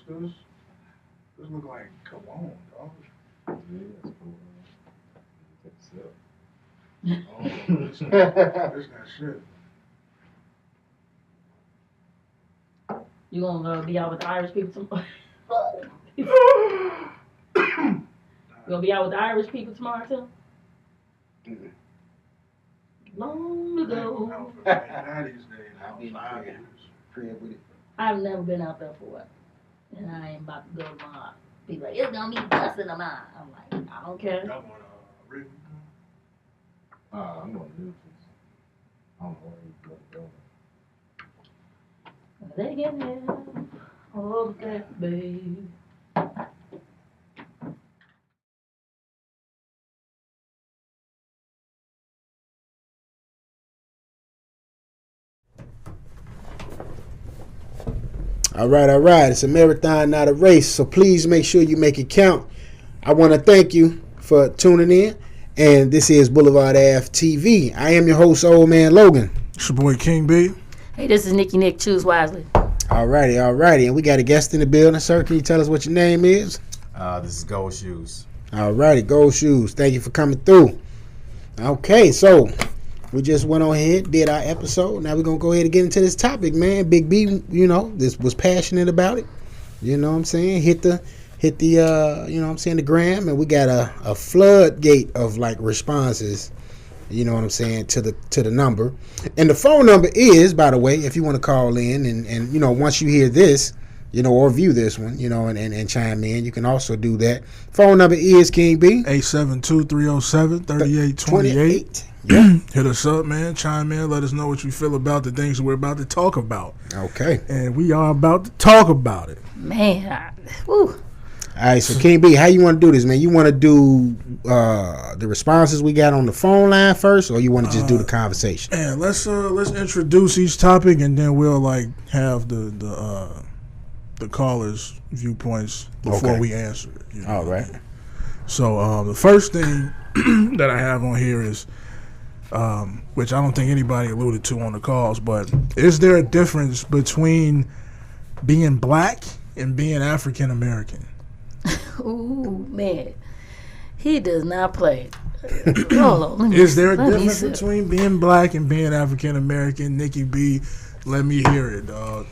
This look like cologne, dog. Yeah, that's cool. Oh, this that shit. You gonna be out with the Irish people tomorrow? You gonna be out with the Irish people tomorrow too? Mm-hmm. Long ago. I'll be in the crib with it. I've never been out there for it. And I ain't about to go tomorrow. Be like, it's gonna be busting tomorrow. I'm like, I don't care. Y'all want written? I'm going to do this. I don't know where he's going to go. They can have all that, babe. All right. It's a marathon, not a race. So please make sure you make it count. I want to thank you for tuning in. And this is Blvdave TV. I am your host, Old Man Logan. It's your boy King B. Hey, this is Nikki Nick. Choose wisely. All righty. And we got a guest in the building. Sir, can you tell us what your name is? This is Goldshoes. All righty, Goldshoes. Thank you for coming through. Okay, so we just went on ahead, did our episode. Now we're going to go ahead and get into this topic, man. Big B, this was passionate about it. You know what I'm saying? Hit the the gram, and we got a floodgate of like responses, you know what I'm saying, to the number. And the phone number is, by the way, if you want to call in and once you hear this, or view this one, and chime in, you can also do that. Phone number is King B 872-307-3828. Yeah. Hit us up, man. Chime in. Let us know what you feel about the things we're about to talk about. Okay. And we are about to talk about it. Man, woo. All right, so King B, how you want to do this, man? You want to do the responses we got on the phone line first, or you want to just do the conversation? And let's introduce each topic, and then we'll have the callers' viewpoints before we answer it. All right. So the first thing that I have on here is, which I don't think anybody alluded to on the calls, but is there a difference between being black and being African American? Ooh, man. He does not play. Hold on, is there a difference between being black and being African American? Nikki B, let me hear it, dog.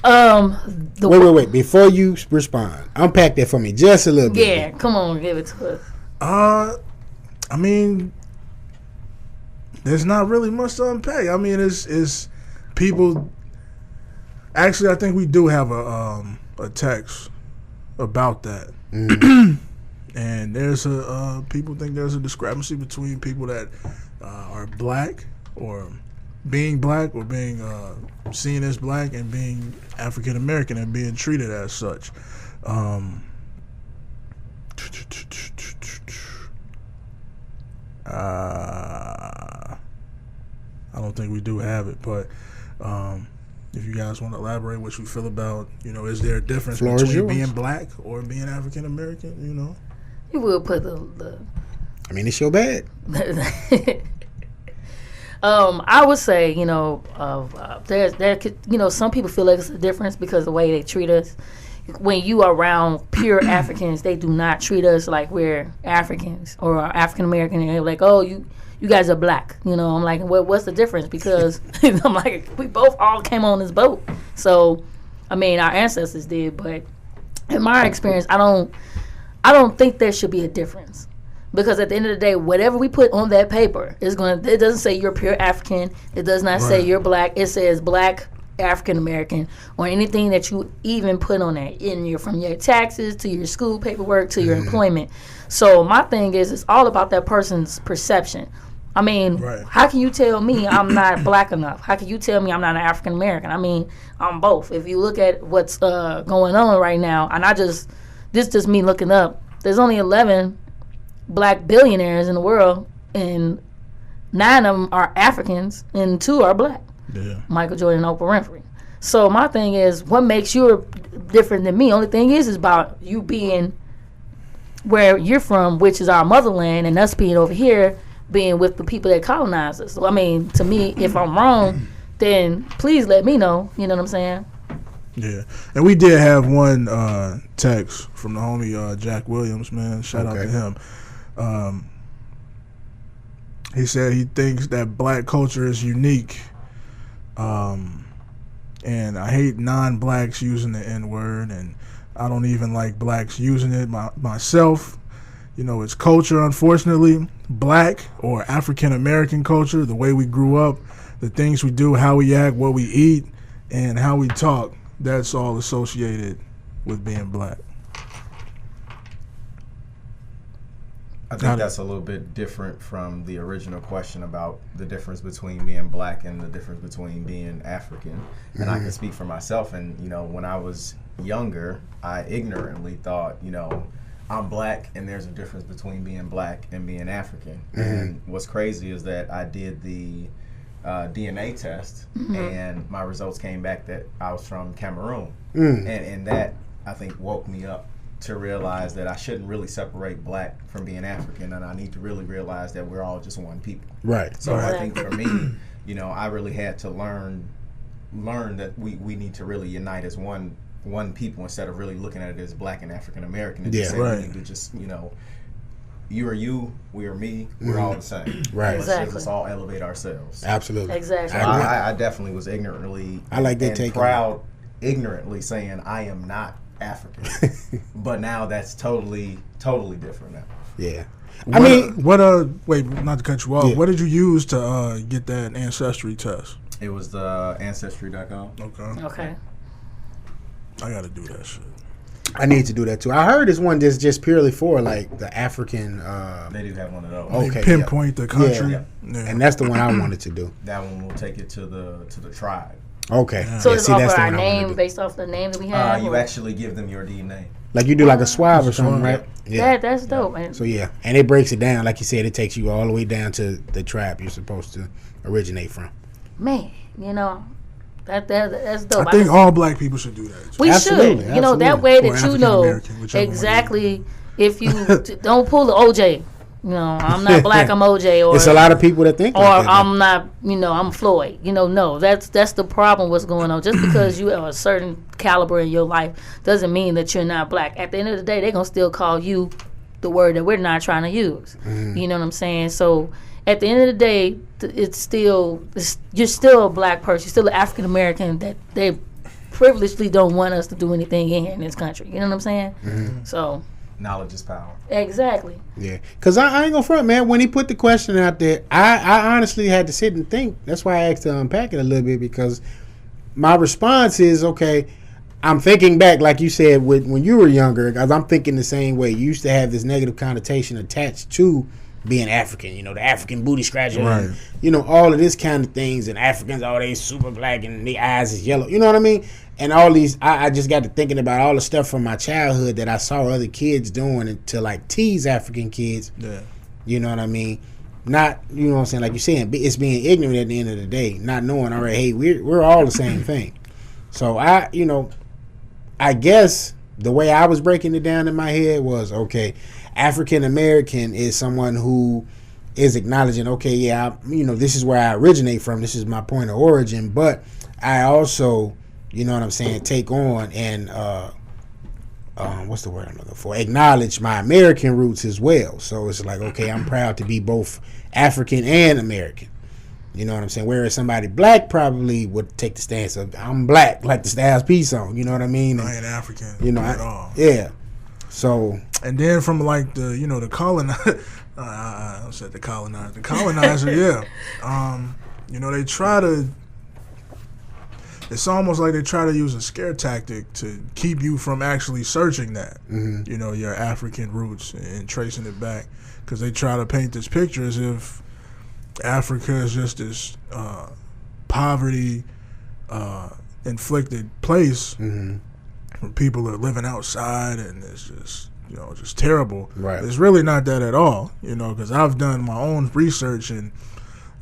Wait. Before you respond, unpack that for me just a little bit. Yeah, come on, give it to us. I mean, there's not really much to unpack. I mean, it's people. Actually, I think we do have a text about that. And there's people think there's a discrepancy between people that are black or being seen as black and being African American and being treated as such. I don't think we do have it, but if you guys want to elaborate what you feel about, is there a difference between being black or being African American? You will put the I mean, it's your bad. I would say, some people feel like it's a difference because of the way they treat us. When you are around pure Africans, they do not treat us like we're Africans or African American. And they're like, oh, you guys are black. I'm like, what's the difference? Because I'm like, we both all came on this boat. So, I mean, our ancestors did, but in my experience, I don't think there should be a difference. Because at the end of the day, whatever we put on that paper it doesn't say you're pure African. It does not say you're black. It says black African American or anything that you even put on that from your taxes to your school paperwork to your employment. So my thing is, it's all about that person's perception. I mean, how can you tell me I'm not black enough? How can you tell me I'm not an African American? I mean, I'm both. If you look at what's going on right now, and this just me looking up, there's only 11 black billionaires in the world, and 9 of them are Africans, and 2 are black. Yeah. Michael Jordan and Oprah Winfrey. So my thing is, what makes you different than me? Only thing is about you being where you're from, which is our motherland, and us being over here, being with the people that colonized us. So, I mean, to me, if I'm wrong, then please let me know. You know what I'm saying? Yeah, and we did have one text from the homie Jack Williams, man. Shout out to him. He said he thinks that black culture is unique. And I hate non-blacks using the N-word, and I don't even like blacks using it myself. You know, it's culture, unfortunately. Black or African-American culture, the way we grew up, the things we do, how we act, what we eat, and how we talk, that's all associated with being black. I think that's a little bit different from the original question about the difference between being black and the difference between being African. And I can speak for myself. And, you know, when I was younger, I ignorantly thought, you know, I'm black and there's a difference between being black and being African. And what's crazy is that I did the DNA test and my results came back that I was from Cameroon. And that, I think, woke me up to realize that I shouldn't really separate black from being African, and I need to really realize that we're all just one people. Right. So I think for me, you know, I really had to learn that we need to really unite as one people instead of really looking at it as black and African American. And just say we need to just, you know, you are you, we are me, we're all the same. Right. Exactly. Let's all elevate ourselves. Absolutely. Exactly. I definitely was ignorantly proud, ignorantly saying I am not African, but now that's totally different now. Yeah, wait, not to cut you off. Yeah. What did you use to get that ancestry test? It was the ancestry.com. Okay. I got to do that shit. I need to do that too. I heard it's one that's just purely for like the African. They do have one of those. Okay, pinpoint the country, and that's the one I wanted to do. That one will take it to the tribe. Okay. So it's off our name based off the name that we have? You actually give them your DNA. Like you do like a swab or something, right? Yeah, that's dope, man. So yeah, and it breaks it down. Like you said, it takes you all the way down to the tribe you're supposed to originate from. Man, you know, that's dope. I think all black people should do that. We should. You know, that way that you know exactly if you don't pull the OJ. You know, I'm not black, I'm OJ, or it's a lot of people that think, or like that, I'm not, you know, I'm Floyd. You know, no, that's the problem. What's going on? Just because you have a certain caliber in your life doesn't mean that you're not black. At the end of the day, they're gonna still call you the word that we're not trying to use. You know what I'm saying? So at the end of the day, you're still a black person. You're still an African American that they privilegedly don't want us to do anything in here in this country. You know what I'm saying? So. Knowledge is power. Exactly. Yeah. Because I ain't going to front, man. When he put the question out there, I honestly had to sit and think. That's why I asked to unpack it a little bit, because my response is, okay, I'm thinking back, like you said, when you were younger, because I'm thinking the same way. You used to have this negative connotation attached to being African, you know, the African booty scratcher, right. And, you know, all of this kind of things. And Africans, they super black and their eyes is yellow. You know what I mean? And all these, I just got to thinking about all the stuff from my childhood that I saw other kids doing to like tease African kids. Yeah. You know what I mean? Not, you know what I'm saying? Like you're saying, it's being ignorant at the end of the day, not knowing, all right, hey, we're all the same thing. So I guess the way I was breaking it down in my head was, okay, African American is someone who is acknowledging, okay, yeah, this is where I originate from. This is my point of origin. But I also, you know what I'm saying, take on and what's the word I'm looking for? Acknowledge my American roots as well. So it's like, okay, I'm proud to be both African and American. You know what I'm saying? Whereas somebody black probably would take the stance of, I'm black, like the Styles P song. You know what I mean? I ain't African. You know, at all. Yeah. So. And then from like the, the colonizer, I said the colonizer, yeah. They try to. It's almost like they try to use a scare tactic to keep you from actually searching that, your African roots and tracing it back, because they try to paint this picture as if Africa is just this poverty inflicted place where people are living outside and it's just terrible. Right. It's really not that at all, because I've done my own research and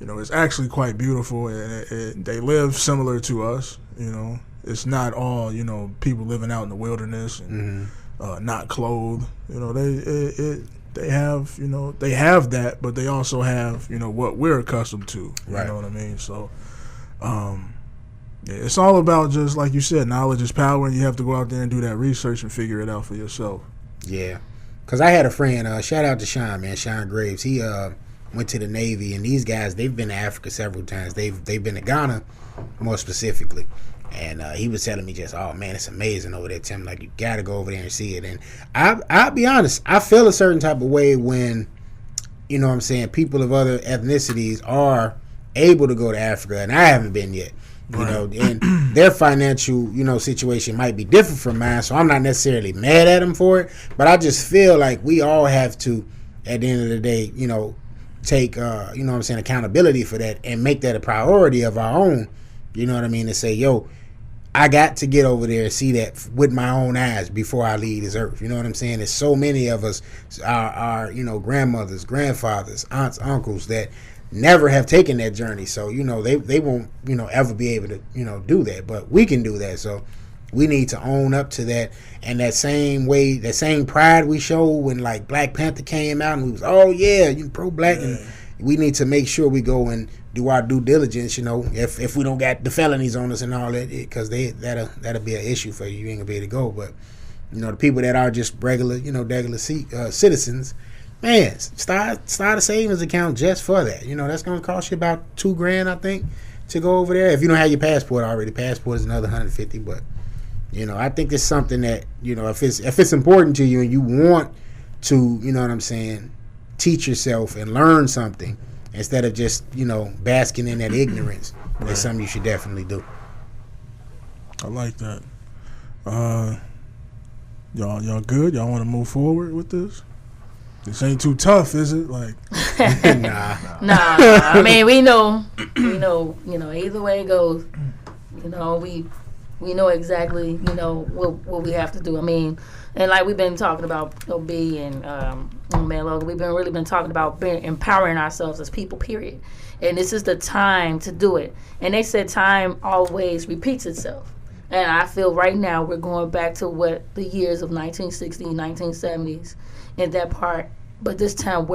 it's actually quite beautiful, and they live similar to us. It's not all people living out in the wilderness and not clothed. They have that, but they also have what we're accustomed to. You right. know what I mean? So, Yeah, it's all about just like you said, knowledge is power, and you have to go out there and do that research and figure it out for yourself. Yeah, because I had a friend. Shout out to Sean, man, Sean Graves. He went to the Navy, and these guys, they've been to Africa several times. They've been to Ghana, more specifically. And he was telling me just, oh man, it's amazing over there, Tim. Like, you gotta go over there and see it. And I'll be honest, I feel a certain type of way when, you know what I'm saying, people of other ethnicities are able to go to Africa, and I haven't been yet. You know, and their financial, you know, situation might be different from mine, so I'm not necessarily mad at them for it. But I just feel like we all have to, at the end of the day, you know, take, you know what I'm saying, accountability for that and make that a priority of our own. You know what I mean? And say, yo, I got to get over there and see that with my own eyes before I leave this earth. You know what I'm saying? There's so many of us, our you know, grandmothers, grandfathers, aunts, uncles that never have taken that journey. So, you know, they won't, you know, ever be able to, you know, do that. But we can do that. So we need to own up to that. And that same way, that same pride we showed when, like, Black Panther came out and we was, oh, yeah, you pro-black. Yeah. And we need to make sure we go and do our due diligence, you know, if we don't got the felonies on us and all that, because that'll be an issue for you. You ain't going to be able to go. But, you know, the people that are just regular, you know, citizens, man, start a savings account just for that. You know, that's going to cost you about $2,000, I think, to go over there. If you don't have your passport already, passport is another $150. But, you know, I think it's something that, you know, if it's important to you and you want to, you know what I'm saying, teach yourself and learn something instead of just, you know, basking in that ignorance, that's something you should definitely do. I like that. Y'all good? Y'all want to move forward with this? This ain't too tough, is it? Like, nah. I mean, we know, you know, either way it goes, you know, we know exactly, you know, what we have to do. I mean, and like we've been talking about, you know, B and man Logan, we've really been talking about empowering ourselves as people, period. And this is the time to do it. And they said time always repeats itself. And I feel right now we're going back to what the years of 1960s, 1970s, in that part. But this time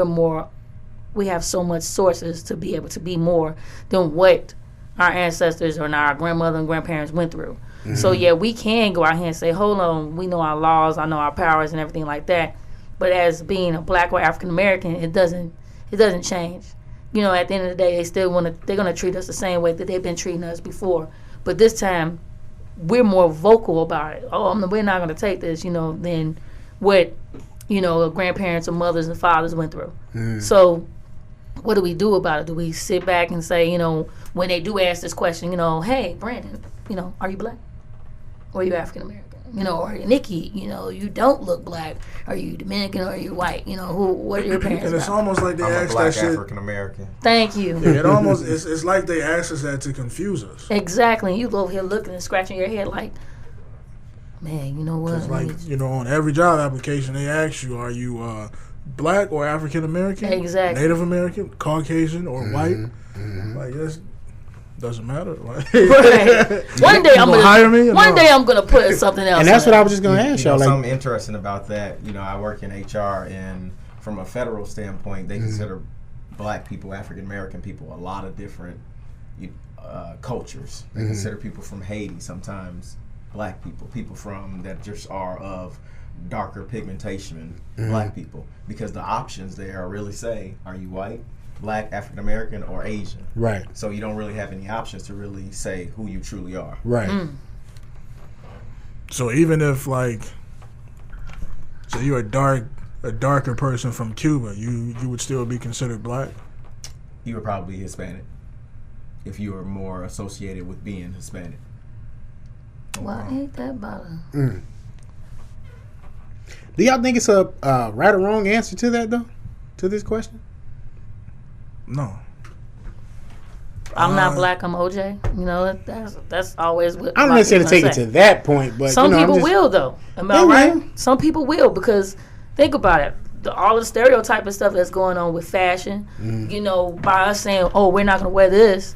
we have so much sources to be able to be more than what our ancestors or our grandmother and grandparents went through. Mm-hmm. So yeah, we can go out here and say, hold on, we know our laws, I know our powers and everything like that. But as being a Black or African American, it doesn't change. You know, at the end of the day, they're gonna treat us the same way that they've been treating us before. But this time, we're more vocal about it. Oh, we're not gonna take this, you know, than what, you know, grandparents or mothers and fathers went through. Mm. So what do we do about it? Do we sit back and say, you know, when they do ask this question, you know, hey, Brandon, you know, are you Black? Or are you African American? You know, or Nikki, you know, you don't look Black. Are you Dominican or are you white? You know, what are your parents? And it's about? Almost like they ask that shit. African American. Thank you. Yeah, it almost it's like they ask us that to confuse us. Exactly. You over here looking and scratching your head like, man, you know what? It's like, you know, on every job application they ask you, are you Black or African American? Exactly. Native American, Caucasian, or white? Mm-hmm. Like, this doesn't matter. Like, right. One day I'm gonna hire me. One day I'm gonna put something else. And that's what I was just gonna ask y'all. Like, something interesting about that. You know, I work in HR, and from a federal standpoint, they consider Black people, African American people, a lot of different cultures. They consider people from Haiti sometimes Black people from that just are of darker pigmentation, Black people, because the options there really say, are you white, Black, African American, or Asian? Right. So you don't really have any options to really say who you truly are. Right. So even if, like, so you're a darker person from Cuba, you would still be considered Black? You would probably be Hispanic if you were more associated with being Hispanic. Well, ain't that about Do y'all think it's a right or wrong answer to that, though? To this question? No. I'm not Black, I'm OJ. You know, that's always what I don't necessarily take it to that point, but some you know, people will, though. Am I right? Some people will, because think about it. All the stereotype and stuff that's going on with fashion, you know, by us saying, oh, we're not going to wear this,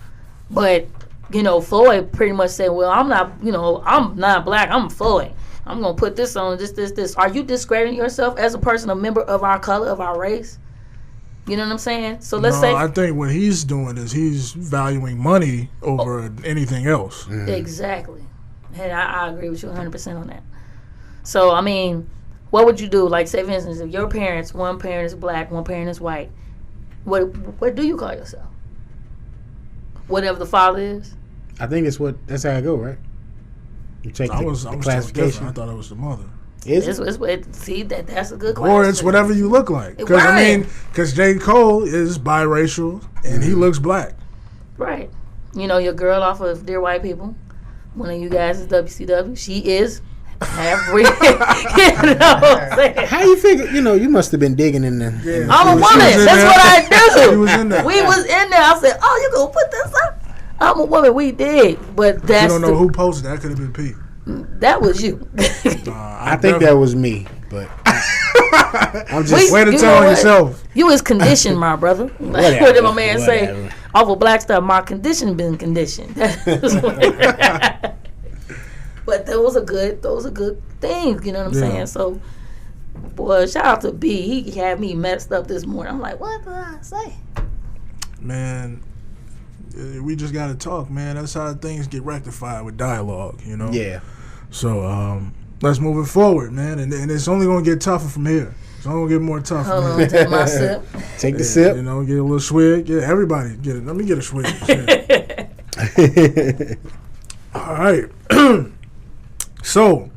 but, you know, Floyd pretty much said, well, I'm not Black, I'm Floyd. I'm going to put this on, this. Are you discrediting yourself as a person, a member of our color, of our race? You know what I'm saying? So let's say I think what he's doing is he's valuing money over anything else. Exactly, and I agree with you 100% on that. So I mean, what would you do? Like, say for instance, if your parents, one parent is black, one parent is white, what do you call yourself? Whatever the father is. I think that's how I go, right? You take the classification. I thought it was the mother. See, that's a good question. Or it's whatever you look like. Because because J. Cole is biracial and he looks black. Right. You know, your girl off of Dear White People, one of you guys is WCW. She is half breed. You know what I'm saying? How you figure? You know, you must have been digging in there. Yeah. I'm a woman. That's what I do. She was in there. We was in there. I said, "Oh, you gonna put this up?" I'm a woman. We did, but that's you don't know who posted that. Could have been Pete. That was you. I think that was me, but I'm just way to tell on yourself. You is conditioned, my brother. Like, what did my man say? Off of Black Stuff, my condition been conditioned. But those are good things. You know what I'm saying? So, boy, shout out to B. He had me messed up this morning. I'm like, what did I say? Man, we just gotta talk, man. That's how things get rectified with dialogue, you know? Yeah. So, let's move it forward, man. And it's only gonna get tougher from here. It's only gonna get more tough. Hold on, take my sip. Take the sip. You know, get a little swig. Yeah, everybody get it. Let me get a swig. All right. So,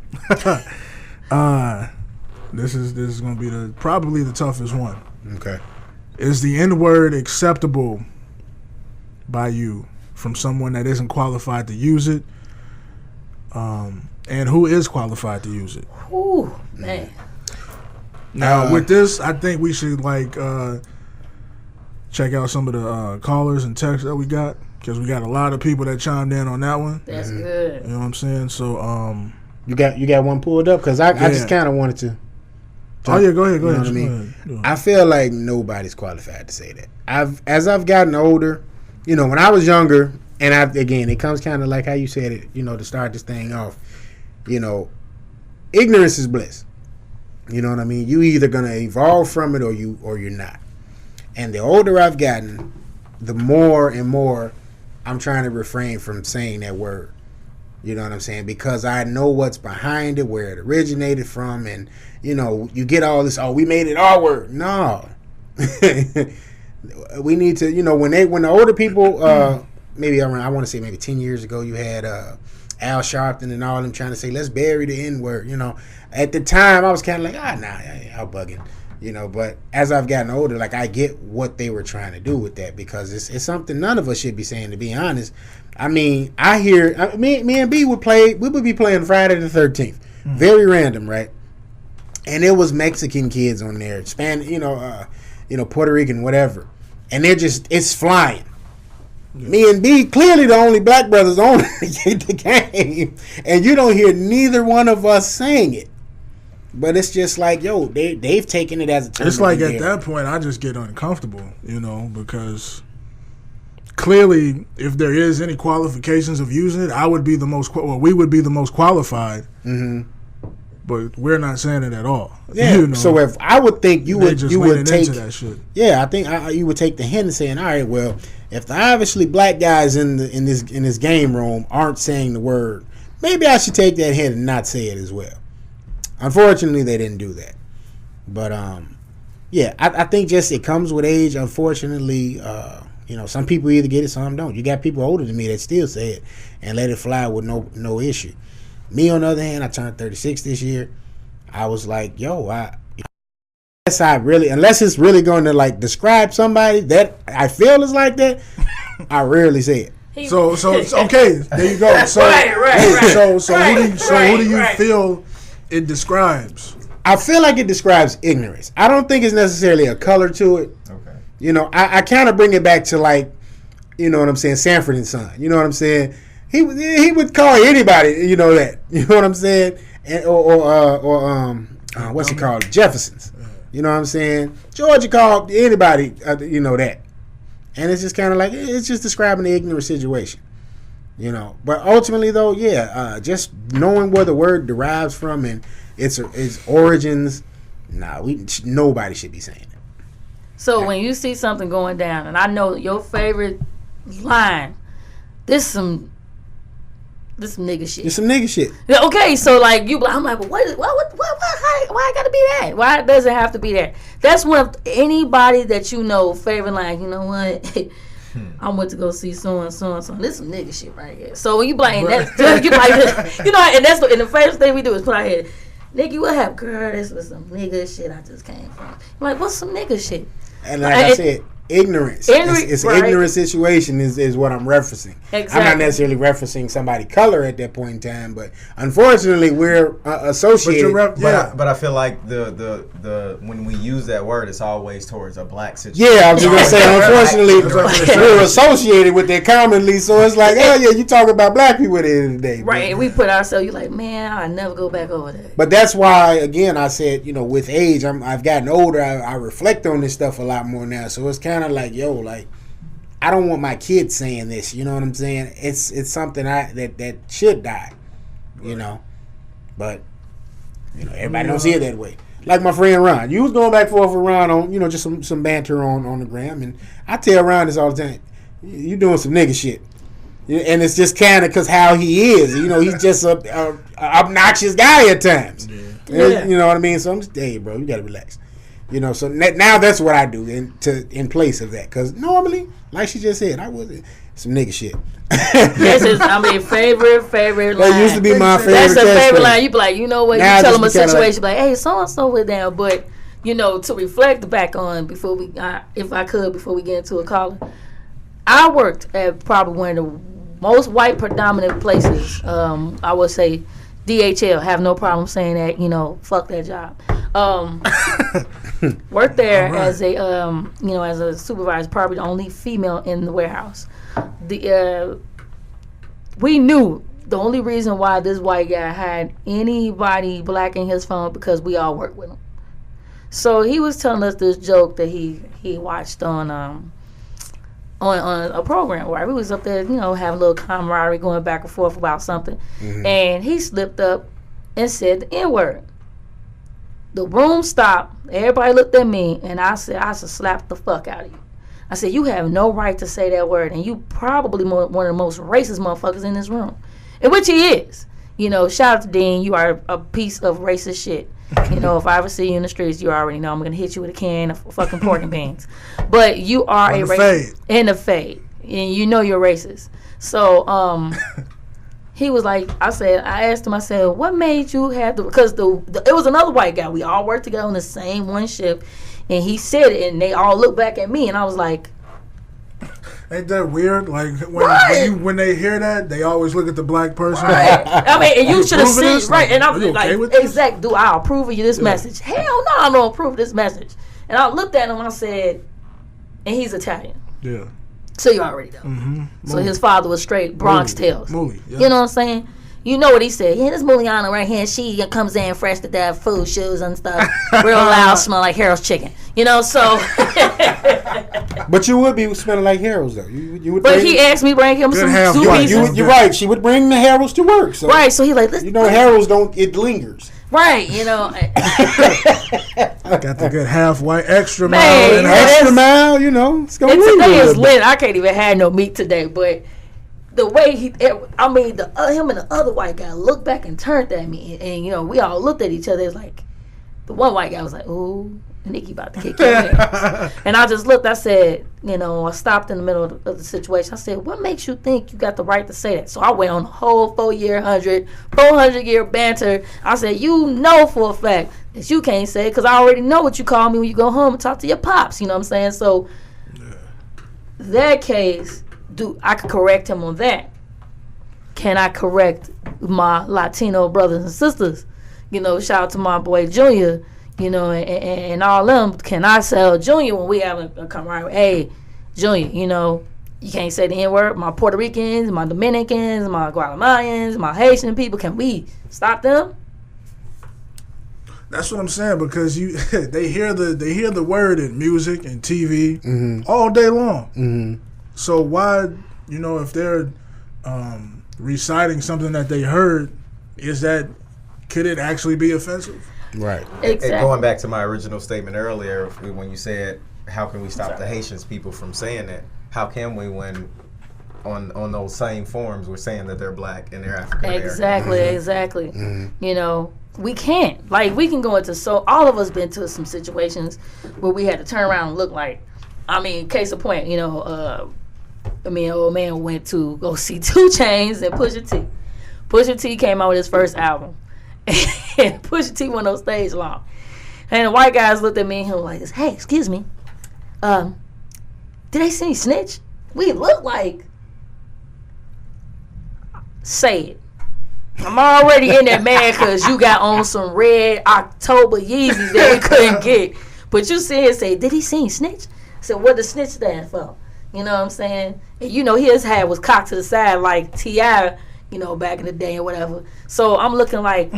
this is gonna be probably the toughest one. Okay. Is the N-word acceptable by you from someone that isn't qualified to use it? And who is qualified to use it? Ooh, man. Now, with this, I think we should check out some of the callers and texts that we got, because we got a lot of people that chimed in on that one. That's good. You know what I'm saying? So, you got one pulled up, because I just kind of wanted to. Oh yeah, go ahead. You know what I mean? I feel like nobody's qualified to say that. As I've gotten older, you know, when I was younger, and again, it comes kind of like how you said it, you know, to start this thing off. You know, ignorance is bliss. You know what I mean? You either gonna evolve from it or you're not. And the older I've gotten, the more and more I'm trying to refrain from saying that word. You know what I'm saying? Because I know what's behind it, where it originated from, and you know, you get all this, oh, we made it our word. No. We need to, you know, when the older people maybe around, I want to say maybe 10 years ago, you had Al Sharpton and all of them trying to say, let's bury the N-word. You know, at the time, I was kind of like, I'm bugging. You know, but as I've gotten older, like, I get what they were trying to do with that, because it's something none of us should be saying, to be honest. I mean, I hear, me and B would be playing Friday the 13th. Very random, right? And it was Mexican kids on there, Spanish, Puerto Rican, whatever. And it's flying. Yeah. Me and B, clearly the only black brothers on the game, and you don't hear neither one of us saying it. But it's just like, yo, they've taken it as a term. It's like at that point, I just get uncomfortable, you know, because clearly, if there is any qualifications of using it, we would be the most qualified. Mm-hmm. But we're not saying it at all. Yeah. You know? So if I would think you would take into that shit. Yeah, I think you would take the hint and saying, all right, well, if the obviously black guys in this game room aren't saying the word, maybe I should take that hint and not say it as well. Unfortunately, they didn't do that. But yeah, I think just it comes with age. Unfortunately, you know, some people either get it, some don't. You got people older than me that still say it and let it fly with no issue. Me, on the other hand, I turned 36 this year. I was like, yo, unless it's really going to like describe somebody that I feel is like that, I rarely say it. So okay, there you go. So who do you feel it describes? I feel like it describes ignorance. I don't think it's necessarily a color to it. Okay. You know, I kind of bring it back to, like, you know what I'm saying, Sanford and Son. You know what I'm saying? He would call anybody, you know that. You know what I'm saying? And, or what's it called? Jeffersons. You know what I'm saying? Georgia called anybody, you know that. And it's just kind of like, it's just describing the ignorant situation. You know, but ultimately though, yeah, just knowing where the word derives from and its origins, nobody should be saying it. So when you see something going down, and I know your favorite line, this some nigga shit. It's some nigga shit. Yeah, okay, so like I'm like, well, why I gotta be that? Why does it have to be that? That's one of anybody that you know favorite line. You know what? I went to go see so and so and so. This some nigga shit right here. So when you like, and that's and the first thing we do is put our head, nigga, what happened, girl? This was some nigga shit I just came from. I'm like, what's some nigga shit? And like I said, ignorance. It's right. Ignorant situation is what I'm referencing. Exactly. I'm not necessarily referencing somebody's color at that point in time, but unfortunately we're associated. But I feel like the when we use that word, it's always towards a black situation. Yeah, I was just gonna say, unfortunately, we're associated with it commonly, so it's like, oh yeah, you talk about black people at the end of the day, right? And we put ourselves. You like, man, I never go back over there. But that's why, again, I said, with age, I've gotten older. I reflect on this stuff a lot more now, so it's kind of like, yo, like, I don't want my kids saying this. You know what I'm saying? It's something that should die. But everybody don't see it that way. Like my friend Ron, you was going back and forth with Ron on just some banter on the gram, and I tell Ron this all the time. You doing some nigga shit, and it's just kind of because how he is. He's just a obnoxious guy at times. Yeah. You know what I mean? So I'm just, hey, bro, you gotta relax. So now that's what I do in place of that. Because normally, like she just said, I was some nigga shit. This is, favorite line. That used to be my favorite. That's a favorite line. You be like, what? Now you tell them a situation, like, hey, so and so went down. But to reflect back on before we get into a caller, I worked at probably one of the most white predominant places. I would say DHL. Have no problem saying that. Fuck that job. Worked there as a as a supervisor, probably the only female in the warehouse. We knew the only reason why this white guy had anybody black in his phone because we all worked with him. So he was telling us this joke that he watched on a program where we was up there, having a little camaraderie, going back and forth about something, and he slipped up and said the N-word. The room stopped. Everybody looked at me, and I said, I should slap the fuck out of you. I said, you have no right to say that word, and you probably one of the most racist motherfuckers in this room, in which he is. Shout out to Dean. You are a piece of racist shit. If I ever see you in the streets, you already know I'm going to hit you with a can of fucking pork and beans. But you are a racist. In the fade. And you're racist. So, he was like, I asked him, I said, what made you have to, because it was another white guy. We all worked together on the same one shift. And he said it, and they all looked back at me, and I was like, ain't that weird? Like, when they hear that, they always look at the black person. Right. And you should have seen, right. And I was like, okay exactly, do I approve of you this message? Hell no, I don't approve of this message. And I looked at him, and I said, and he's Italian. Yeah. So you already know. Mm-hmm. So his father was straight Bronx Tales. Mooley, yeah. You know what I'm saying? You know what he said. Yeah, this Muliana right here, she comes in fresh to death, food, shoes, and stuff. Real loud, smell like Harold's chicken. So. But you would be smelling like Harold's, though. You would. But he asked me bring him some two pieces. You're right. She would bring the Harold's to work. So. Right. So he like, Harold's don't. It lingers. Right. Got the good half white extra mile. Man, extra mile. It's going to today is lit. I can't even have no meat today, but. The way him and the other white guy looked back and turned at me, and we all looked at each other. It's like the one white guy was like, "Ooh, Nikki about to kick your ass," and I just looked. I said, I stopped in the middle of the situation. I said, "What makes you think you got the right to say that?" So I went on the whole 400-year banter. I said, for a fact that you can't say it because I already know what you call me when you go home and talk to your pops. You know what I'm saying? So that case. I could correct him on that. Can I correct my Latino brothers and sisters? Shout out to my boy Junior, and all them. Can I sell Junior when we have a camaraderie? Hey, Junior, you can't say the N-word. My Puerto Ricans, my Dominicans, my Guatemalans, my Haitian people, can we stop them? That's what I'm saying, because they hear the word in music and TV all day long. Mm-hmm. So why, if they're reciting something that they heard, could it actually be offensive? Right. Exactly. And going back to my original statement earlier, when you said how can we stop the Haitians people from saying it? How can we when on those same forums we're saying that they're black and they're African American? Exactly. You know, we can't. Like, we can go into all of us been to some situations where we had to turn around and look like, I mean, case in point, you know, me and old man went to go see 2 Chainz and Pusha T. Pusha T came out with his first album. And Pusha T went on stage long. And the white guys looked at me and him like this, hey, excuse me, did they see Snitch? We look like, say it. I'm already in there mad because you got on some red October Yeezys that we couldn't get. But you see it say, did he see Snitch? I said, what does Snitch stand for? You know what I'm saying? And you know, his hat was cocked to the side like T.I., you know, back in the day or whatever. So I'm looking like,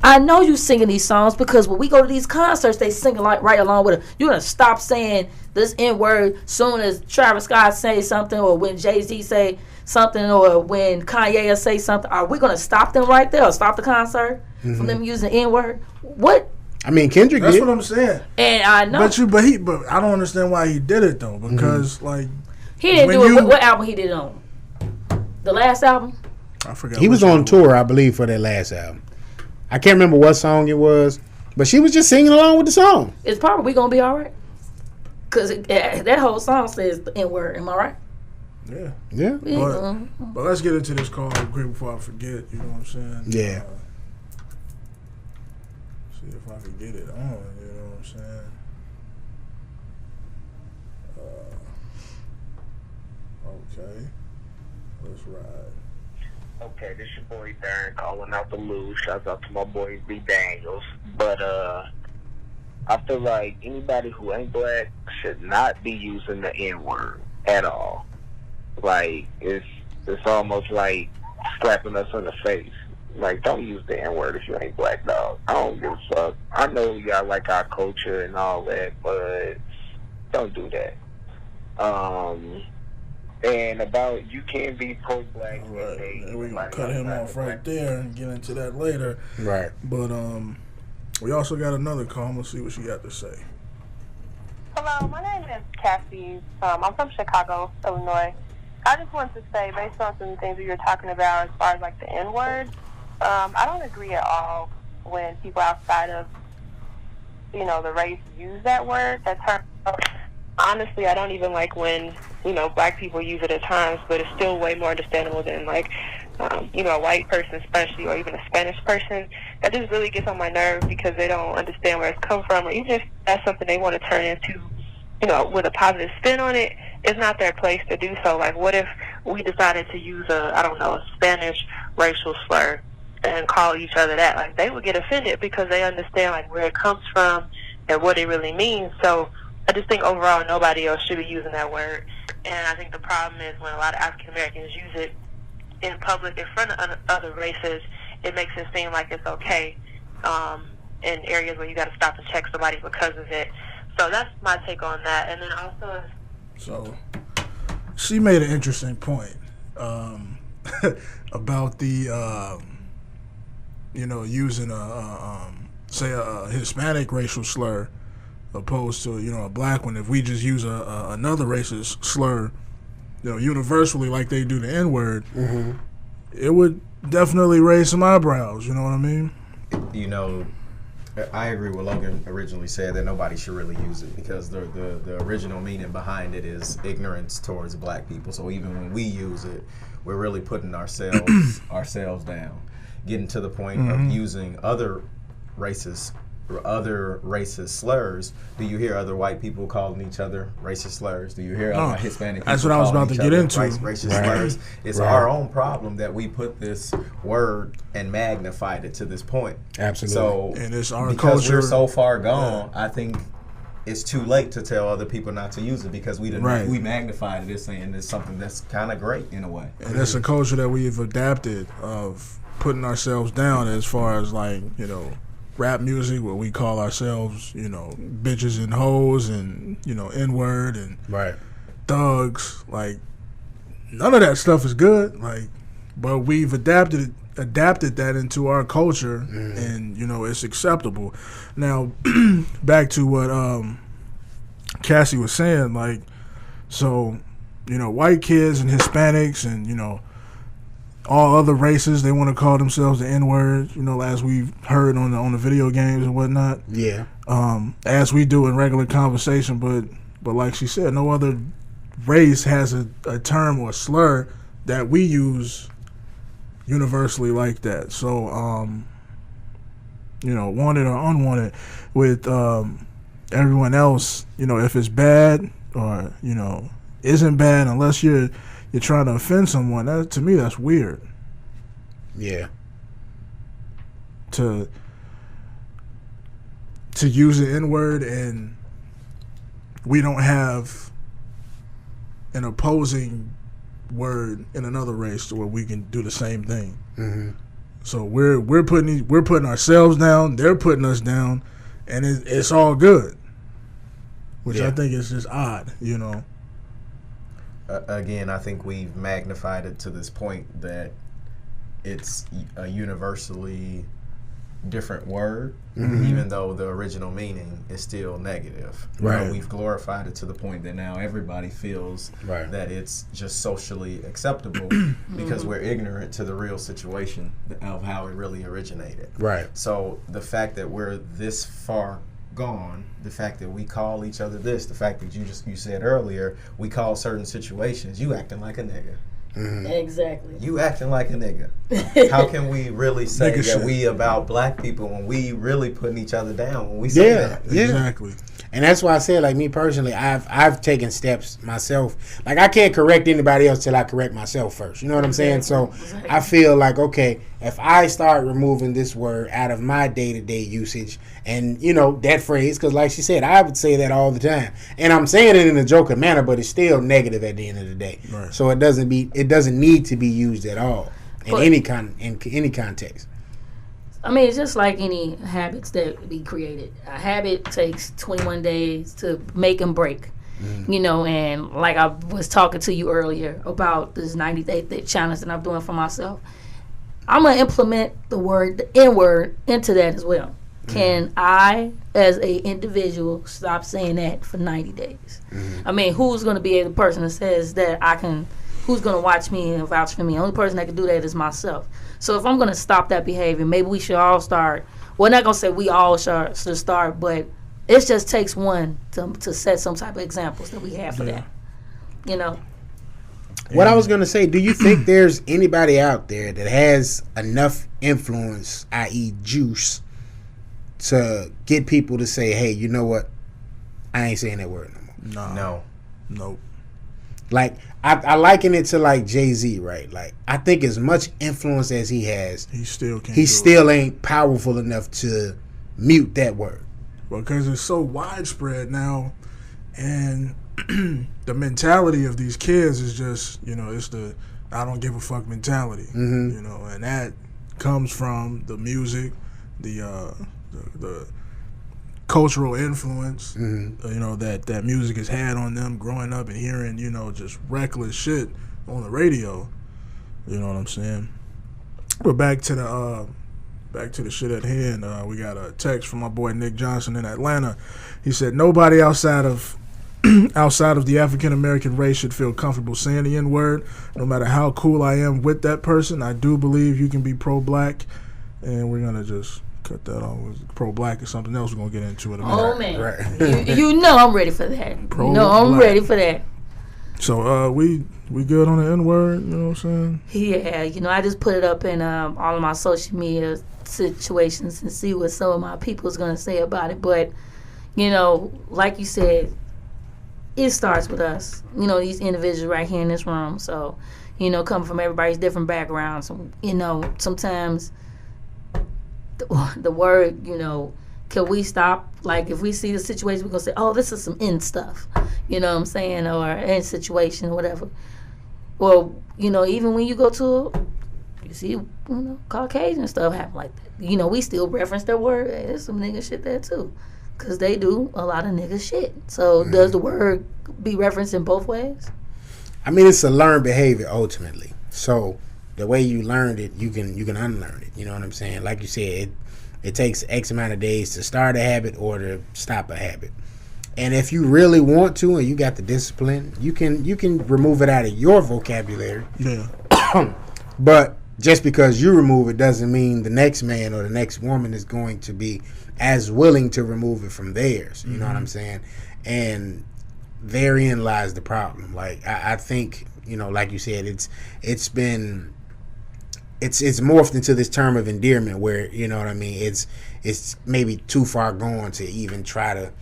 I know you singing these songs because when we go to these concerts, they sing like right along with it. You're going to stop saying this N-word soon as Travis Scott say something, or when Jay-Z say something, or when Kanye say something. Are we going to stop them right there or stop the concert from them using N-word? What? I mean, Kendrick That's did. what I'm saying. And I know. But I don't understand why he did it though, because like he didn't do it. What album he did it on? The last album? I forgot. He was on tour, I believe, for that last album. I can't remember what song it was, but she was just singing along with the song. It's probably We Gonna Be Alright. Because that whole song says the N-word. Am I right? Yeah. Yeah. But let's get into this call quick before I forget. You know what I'm saying? Yeah. See if I can get it on. You know what I'm saying? Okay. Let's ride. Okay, this your boy Darren calling out the loose. Shout out to my boy B Daniels. But I feel like anybody who ain't black should not be using the N-word at all. Like, it's almost like slapping us in the face. Like, don't use the N-word if you ain't black, dog. I don't give a fuck. I know y'all like our culture and all that, but don't do that. And about you can't be pro-black. Right. We're going to cut him off right there and get into that later. Right. But we also got another call. We'll see what she got to say. Hello, my name is Cassie. I'm from Chicago, Illinois. I just wanted to say, based on some things that you're talking about as far as like the N-word, I don't agree at all when people outside of, you know, the race use that word, that term. Honestly, I don't even like when, you know, black people use it at times, but it's still way more understandable than like, you know, a white person especially, or even a Spanish person. That just really gets on my nerves because they don't understand where it's come from, or even if that's something they want to turn into, you know, with a positive spin on it, it's not their place to do so. Like, what if we decided to use a Spanish racial slur and call each other that? Like, they would get offended because they understand, like, where it comes from and what it really means. So I just think overall nobody else should be using that word. And I think the problem is when a lot of African Americans use it in public in front of other races, it makes it seem like it's okay in areas where you got to stop and check somebody because of it. So that's my take on that. And then also, so she made an interesting point about the using a Hispanic racial slur opposed to a black one. If we just use another racist slur, universally like they do the N-word, it would definitely raise some eyebrows. You know what I mean? I agree with Logan originally said that nobody should really use it because the original meaning behind it is ignorance towards black people. So even when we use it, we're really putting ourselves down, getting to the point of using other racist slurs. Do you hear other white people calling each other racist slurs? Do you hear other Hispanic people? That's what I was about to get into. Racist slurs. It's our own problem that we put this word and magnified it to this point. Absolutely. So, and it's our because culture. We're so far gone, I think it's too late to tell other people not to use it because we magnified it as saying it's something that's kind of great in a way. And it's a culture that we've adapted of putting ourselves down as far as rap music, where we call ourselves, bitches and hoes and, N-word and thugs. Like, none of that stuff is good. Like, but we've adapted that into our culture and, it's acceptable. Now, back to what Cassie was saying, like, so, white kids and Hispanics and, all other races, they want to call themselves the N-word, as we've heard on the video games and whatnot. Yeah. As we do in regular conversation, but like she said, no other race has a term or a slur that we use universally like that. So, wanted or unwanted, with everyone else, if it's bad or, isn't bad, unless you're trying to offend someone, that, to me, that's weird. Yeah. To use the N-word and we don't have an opposing word in another race where we can do the same thing. Mm-hmm. So we're putting ourselves down, they're putting us down, and it's all good, which I think is just odd, Again, I think we've magnified it to this point that it's a universally different word, even though the original meaning is still negative. Right. We've glorified it to the point that now everybody feels that it's just socially acceptable because we're ignorant to the real situation of how it really originated. Right. So the fact that we're this far gone, the fact that we call each other this, the fact that you said earlier, we call certain situations, you acting like a nigga. Exactly. You acting like a nigga. How can we really say Nigga that shit. we about black people when we really putting each other down when we say that? Yeah. Exactly. And that's why I said, like, me personally, I've taken steps myself. Like, I can't correct anybody else till I correct myself first. You know what I'm saying? So I feel like, okay, if I start removing this word out of my day-to-day usage and, that phrase, because like she said, I would say that all the time. And I'm saying it in a joking manner, but it's still negative at the end of the day. Right. So it doesn't need to be used at all in any context. I mean, it's just like any habits that be created. A habit takes 21 days to make and break. And like I was talking to you earlier about this 90-day challenge that I'm doing for myself, I'm going to implement the N-word into that as well. Can I, as a individual, stop saying that for 90 days? I mean, who's going to be the person that says that who's going to watch me and vouch for me? The only person that can do that is myself. So if I'm going to stop that behavior, maybe we should all start. We're not going to say we all should start, but it just takes one to set some type of examples that we have for that. What I was going to say, do you think there's anybody out there that has enough influence, i.e. juice, to get people to say, hey, you know what? I ain't saying that word no more. No. Nope. Like, I liken it to, like, Jay-Z, right? Like, I think as much influence as he has, He still can't. he still ain't powerful enough to mute that word. Because it's so widespread now, and the mentality of these kids is just, it's the I don't give a fuck mentality. And that comes from the music, the cultural influence, that music has had on them growing up and hearing, just reckless shit on the radio. You know what I'm saying? But back to the shit at hand. We got a text from my boy Nick Johnson in Atlanta. He said, nobody outside of the African American race should feel comfortable saying the N-word. No matter how cool I am with that person, I do believe you can be pro-black. And we're going to just cut that off. Pro-black is something else we're going to get into in a minute. Oh, man. Right. I'm ready for that. I'm ready for that. So we good on the N-word, you know what I'm saying? Yeah, I just put it up in all of my social media situations and see what some of my people's going to say about it. But, like you said, it starts with us, these individuals right here in this room. So, coming from everybody's different backgrounds. Sometimes the word, can we stop? Like, if we see the situation, we're going to say, oh, this is some N stuff. You know what I'm saying? Or N situation, whatever. Or, even when you go to you see, Caucasian stuff happen like that. We still reference that word. Hey, there's some nigga shit there, too. Because they do a lot of nigga shit. So does the word be referenced in both ways? I mean, it's a learned behavior ultimately. So the way you learned it, you can unlearn it. You know what I'm saying? Like you said, it takes X amount of days to start a habit or to stop a habit. And if you really want to, and you got the discipline, you can remove it out of your vocabulary. Yeah. But just because you remove it doesn't mean the next man or the next woman is going to be as willing to remove it from theirs. You know what I'm saying? And therein lies the problem. Like I think, like you said, it's morphed into this term of endearment where, you know what I mean, it's maybe too far gone to even try to,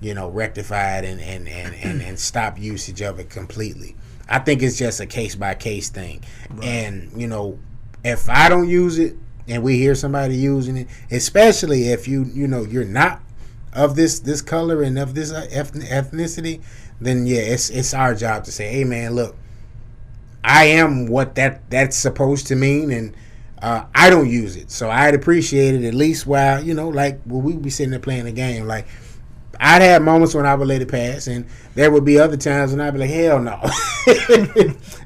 rectify it and stop usage of it completely. I think it's just a case by case thing. Right. And, if I don't use it and we hear somebody using it, especially if you're not of this color and of this ethnicity, then yeah, it's our job to say, hey man, look, I am what that's supposed to mean, and I don't use it, so I'd appreciate it at least while we be sitting there playing the game. Like I'd have moments when I would let it pass, and there would be other times when I'd be like, hell no,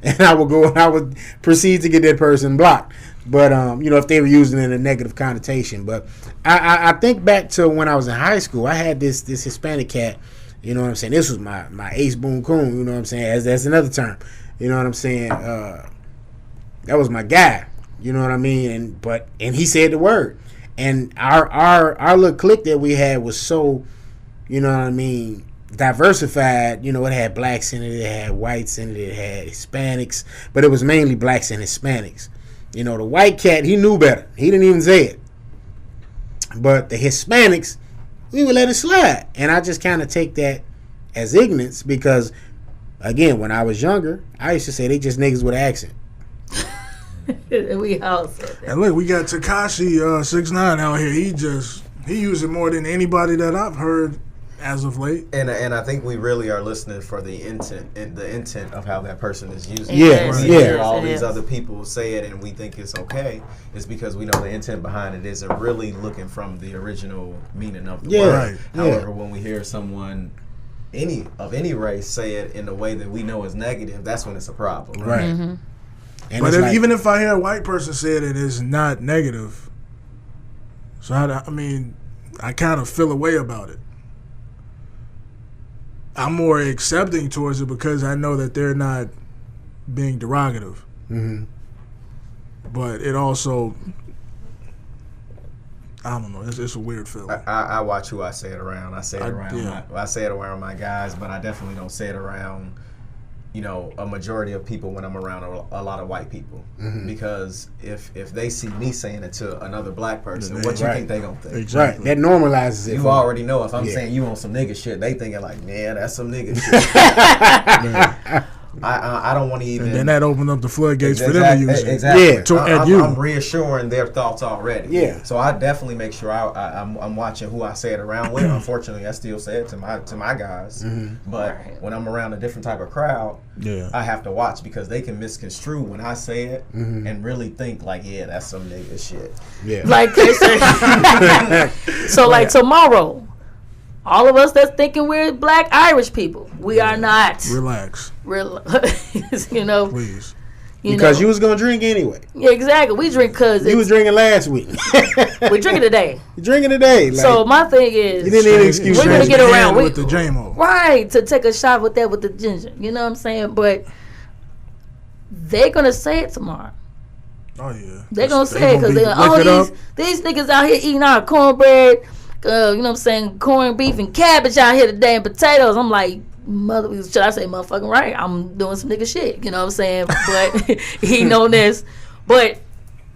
and I would go and I would proceed to get that person blocked. But if they were using it in a negative connotation. But I think back to when I was in high school, I had this Hispanic cat. You know what I'm saying? This was my ace boon coon. You know what I'm saying? That's another term. You know what I'm saying? That was my guy. You know what I mean? And he said the word. And our little clique that we had was so, you know what I mean, diversified. It had blacks in it, it had whites in it, it had Hispanics, but it was mainly blacks and Hispanics. The white cat, he knew better. He didn't even say it. But the Hispanics, we would let it slide. And I just kind of take that as ignorance because, again, when I was younger, I used to say they just niggas with an accent. We all said that. And look, we got Tekashi 6ix9ine out here. He uses it more than anybody that I've heard as of late. And I think we really are listening for the intent of how that person is using it. When we hear all these other people say it and we think it's okay, it's because we know the intent behind it isn't really looking from the original meaning of the word. Right. However, when we hear someone of any race say it in a way that we know is negative, that's when it's a problem. Right. Mm-hmm. But even if I hear a white person say it, it is not negative. So I kind of feel a way about it. I'm more accepting towards it because I know that they're not being derogative. Mm-hmm. But it also, I don't know. It's a weird feeling. I watch who I say it around. I say it around my guys, but I definitely don't say it around, a majority of people when I'm around a lot of white people. Mm-hmm. Because if they see me saying it to another black person, what you think they gonna think? Exactly. Right. That normalizes it. You already know if I'm saying you on some nigga shit, they thinking like, yeah, that's some nigga shit. I don't want to even. And then that opened up the floodgates for them to use it. Exactly. Yeah. I'm reassuring their thoughts already. Yeah. So I definitely make sure I'm watching who I say it around with. Unfortunately, I still say it to my guys. Mm-hmm. But when I'm around a different type of crowd, I have to watch because they can misconstrue when I say it and really think like, yeah, that's some nigga shit. Yeah. Like they say. So like tomorrow, all of us that's thinking we're black Irish people, we are not. Relax. Please. Because you was gonna drink anyway. Yeah, exactly. We drink because you was drinking last week. We're drinking today. You're drinking today. Like, so my thing is, you didn't need an excuse. We're gonna get around with the JMO, right? To take a shot with the ginger. You know what I'm saying? But they're gonna say it tomorrow. Oh yeah, they're gonna say it because these niggas out here eating our cornbread. You know what I'm saying? Corned beef and cabbage out here today and potatoes. I'm like, should I say motherfucking right? I'm doing some nigga shit. You know what I'm saying? But he know this. But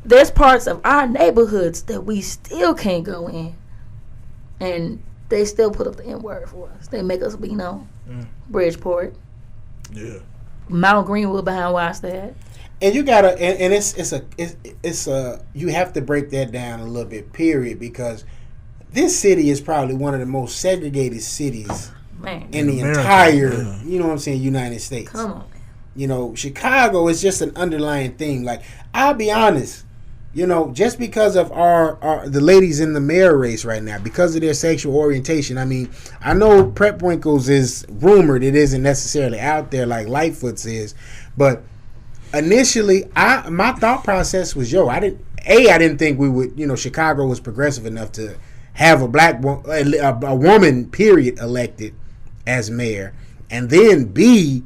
there's parts of our neighborhoods that we still can't go in. And they still put up the N-word for us. They make us be known. Bridgeport. Yeah. Mount Greenwood behind where I stay at. And you gotta, and it's you have to break that down a little bit, period, because this city is probably one of the most segregated cities in the America, entire, you know what I'm saying, United States. Come on, man. Chicago is just an underlying thing. Like, I'll be honest, just because of the ladies in the mayor race right now, because of their sexual orientation. I mean, I know Prep Winkles is rumored; it isn't necessarily out there like Lightfoot's is, but initially, my thought process was, I didn't think we would, Chicago was progressive enough to have a woman, period, elected as mayor, and then B,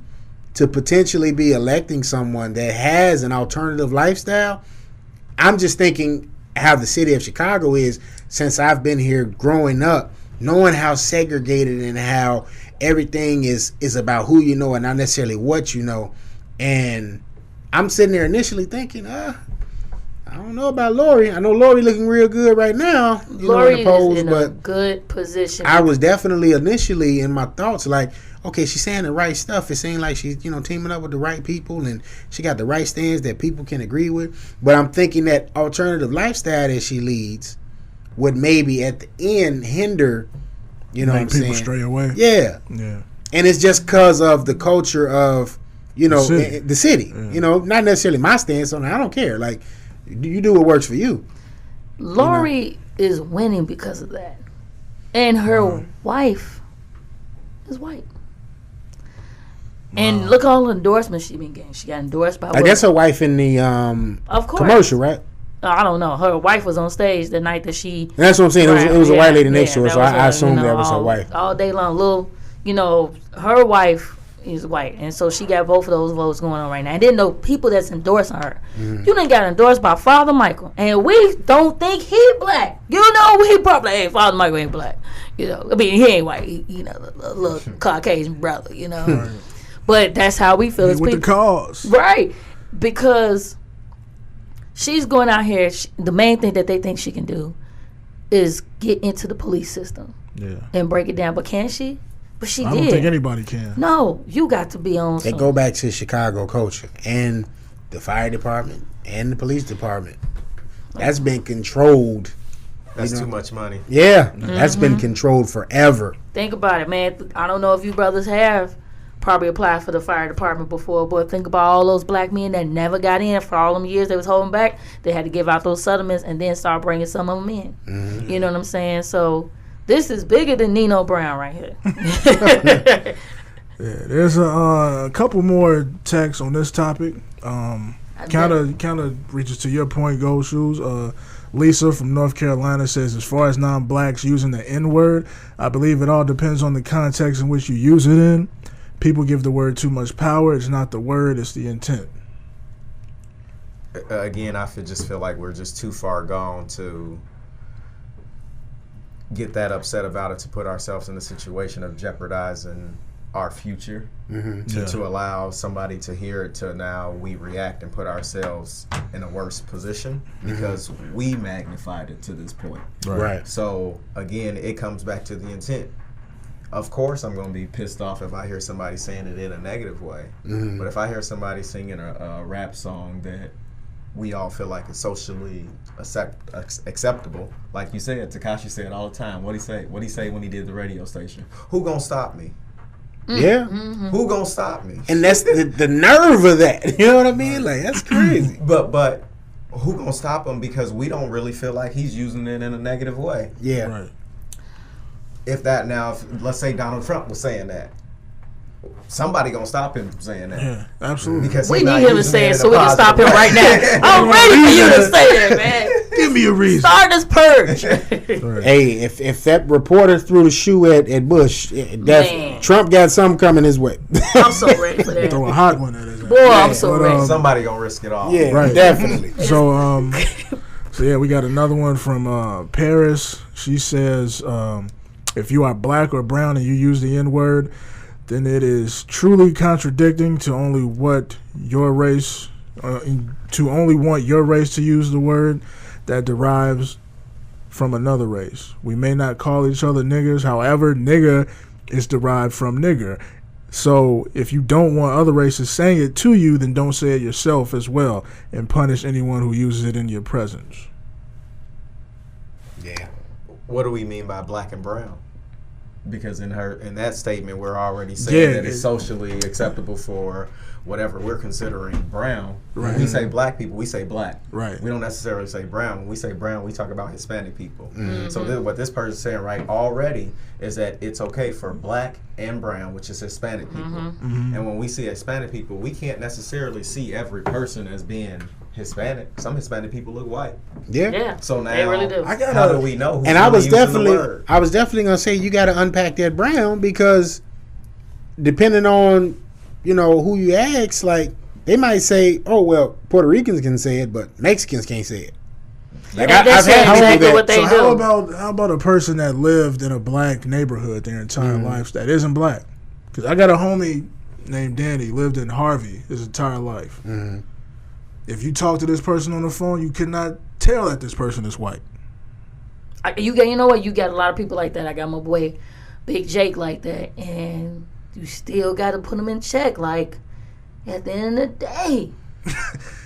to potentially be electing someone that has an alternative lifestyle. I'm just thinking how the city of Chicago is, since I've been here growing up, knowing how segregated and how everything is about who you know and not necessarily what you know. And I'm sitting there initially thinking, I don't know about Lori. I know Lori looking real good right now. Lori is in a good position. I was definitely initially in my thoughts like, okay, she's saying the right stuff. It seems like she's, teaming up with the right people and she got the right stands that people can agree with. But I'm thinking that alternative lifestyle that she leads would maybe at the end hinder, what I'm saying? People stray away. Yeah. Yeah. And it's just because of the culture of, the city. Yeah. Not necessarily my stance on it. I don't care. Like, you do what works for you. Lori is winning because of that. And her wife is white. And look at all the endorsements she been getting. She got endorsed by. I guess her wife in the of course. Commercial, right? I don't know. Her wife was on stage the night that she. That's what I'm saying. It was a white lady next to her, so I assumed that was her wife. All day long, her wife is white, and so she got both of those votes going on right now. And then the people that's endorsing her, you done got endorsed by Father Michael, and we don't think he black. We probably ain't Father Michael ain't black. He ain't white. He a little Caucasian brother. Right. But that's how we feel as with people. the cause. Right. Because she's going out here. The main thing that they think she can do is get into the police system. Yeah. And break it down. But can she? But she did. I don't think anybody can. No. You got to be on They go back to Chicago culture and the fire department and the police department. That's been controlled. That's too much money. Yeah. That's been controlled forever. Think about it, man. I don't know if you brothers have probably applied for the fire department before, but think about all those black men that never got in for all them years they was holding back. They had to give out those settlements and then start bringing some of them in. Mm-hmm. You know what I'm saying? So this is bigger than Nino Brown right here. Yeah, there's a couple more texts on this topic. Kind of reaches to your point, Goldshoes. Lisa from North Carolina says, as far as non-blacks using the N-word, I believe it all depends on the context in which you use it in. People give the word too much power. It's not the word, it's the intent. Again, I just feel like we're just too far gone to get that upset about it, to put ourselves in the situation of jeopardizing our future, to allow somebody to hear it, to now we react and put ourselves in a worse position because we magnified it to this point. Right. So, again, it comes back to the intent. Of course, I'm going to be pissed off if I hear somebody saying it in a negative way. But if I hear somebody singing a rap song that we all feel like is socially acceptable, like you said, Tekashi said all the time. What'd he say when he did the radio station? Who gonna stop me? Yeah. Who gonna stop me? And that's the nerve of that. You know what I mean? Like, that's crazy. But who gonna stop him? Because we don't really feel like he's using it in a negative way. Yeah. Right. If let's say Donald Trump was saying that, somebody gonna stop him from saying that. Yeah, absolutely. Because we need him to say it so we can stop him right now. I'm ready for you to say that, man. Give me a reason. Start this purge. Right. Hey, if that reporter threw the shoe at Bush, Trump got something coming his way. I'm so ready for that. Throw a hot one at his ass. Boy, I'm so ready. Somebody gonna risk it all. Yeah, Right. definitely. So yeah, we got another one from Paris. She says, if you are black or brown and you use the N-word, then it is truly contradicting to only want your race to use the word that derives from another race. We may not call each other niggers, however, nigger is derived from nigger. So if you don't want other races saying it to you, then don't say it yourself as well and punish anyone who uses it in your presence. Yeah. What do we mean by black and brown? Because in that statement, we're already saying that it's socially acceptable for whatever we're considering brown. Right. When we say black people, we say black. Right. We don't necessarily say brown. When we say brown, we talk about Hispanic people. So what this person's saying right already is that it's okay for black and brown, which is Hispanic people. And when we see Hispanic people, we can't necessarily see every person as being Hispanic. Some Hispanic people look white. Yeah. Yeah. So now, they really do. how do we know? Who's And I was really using the word? definitely gonna say you got to unpack that brown, because depending on who you ask, like they might say, oh well, Puerto Ricans can say it, but Mexicans can't say it. Like And that's exactly what they So do. how about a person that lived in a black neighborhood their entire life that isn't black? Because I got a homie named Danny, lived in Harvey his entire life. Mm-hmm. If you talk to this person on the phone, you cannot tell that this person is white. You know what? You got a lot of people like that. I got my boy Big Jake like that, and you still got to put him in check. Like at the end of the day,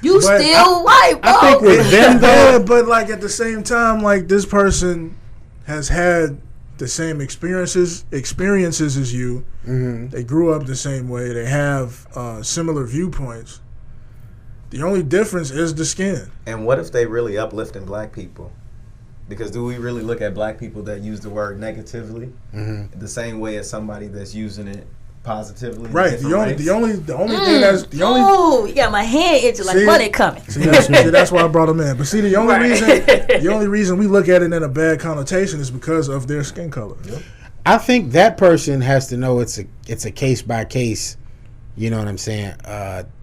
you still white, bro. I think with them Yeah, but like at the same time, like this person has had the same experiences as you. Mm-hmm. They grew up the same way. They have similar viewpoints. The only difference is the skin. And what if they really uplifting black people? Because do we really look at black people that use the word negatively the same way as somebody that's using it positively? Right. The only thing that's the only. Oh, you got my hand itching like money coming. See, that's why I brought them in. But see, the only reason we look at it in a bad connotation is because of their skin color. Yep. I think that person has to know it's a case by case, you know what I'm saying,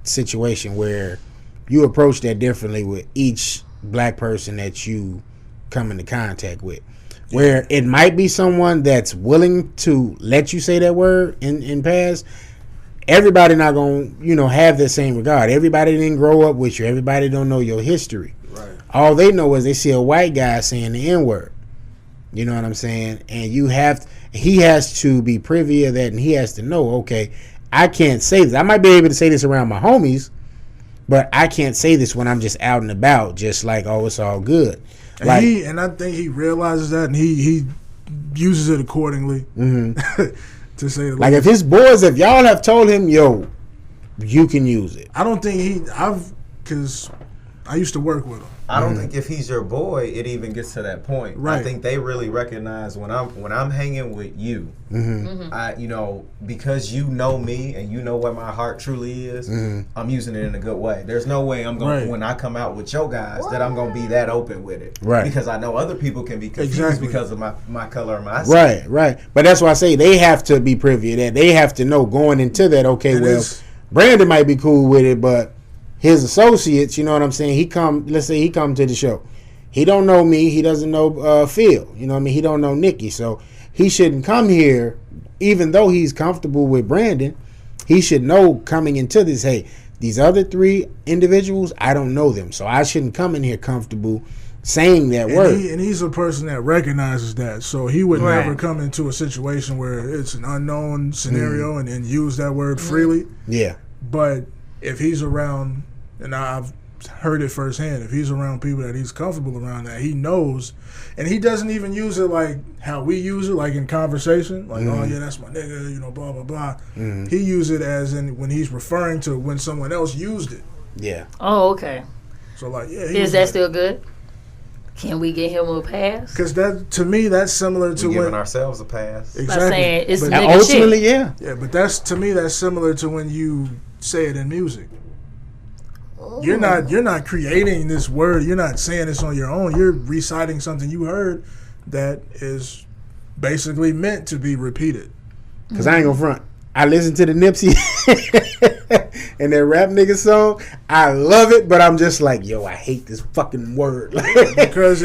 situation where you approach that differently with each black person that you come into contact with. Where it might be someone that's willing to let you say that word in past. Everybody not gonna have the same regard. Everybody didn't grow up with you. Everybody don't know your history. Right. All they know is they see a white guy saying the N-word. You know what I'm saying? And he has to be privy of that, and he has to know, okay, I can't say this. I might be able to say this around my homies, but I can't say this when I'm just out and about, just like, oh, it's all good. And I think he realizes that, and he uses it accordingly. To say the like, least. if y'all have told him, yo, you can use it. I don't think because I used to work with him. I don't think if he's your boy, it even gets to that point. Right. I think they really recognize when I'm hanging with you, because you know me and you know what my heart truly is. I'm using it in a good way. There's no way I'm going when I come out with your guys that I'm going to be that open with it. Right. Because I know other people can be confused because of my color or my skin. Right. But that's why I say they have to be privy to that. They have to know going into that. Okay, Brandon might be cool with it, but his associates, you know what I'm saying? Let's say he come to the show. He don't know me. He doesn't know Phil. You know what I mean? He don't know Nikki. So he shouldn't come here, even though he's comfortable with Brandon. He should know coming into this, hey, these other three individuals, I don't know them. So I shouldn't come in here comfortable saying that word. And he's a person that recognizes that. So he would never come into a situation where it's an unknown scenario and use that word freely. Yeah. But if he's around, and I've heard it firsthand, if he's around people that he's comfortable around, that he knows, and he doesn't even use it like how we use it, like in conversation, like, oh yeah, that's my nigga, blah, blah, blah. He uses it as in when he's referring to when someone else used it. Yeah. Oh, okay. So like, yeah. Is that still good? Can we get him a pass? Because that, to me, that's similar to We're when giving ourselves a pass. Exactly. I'm saying it's But nigga ultimately, shit. yeah. but to me, that's similar to when you say it in music. You're not creating this word. You're not saying this on your own. You're reciting something you heard that is basically meant to be repeated. Because I ain't gonna front. I listen to the Nipsey and that rap nigga song. I love it, but I'm just like, yo, I hate this fucking word. Because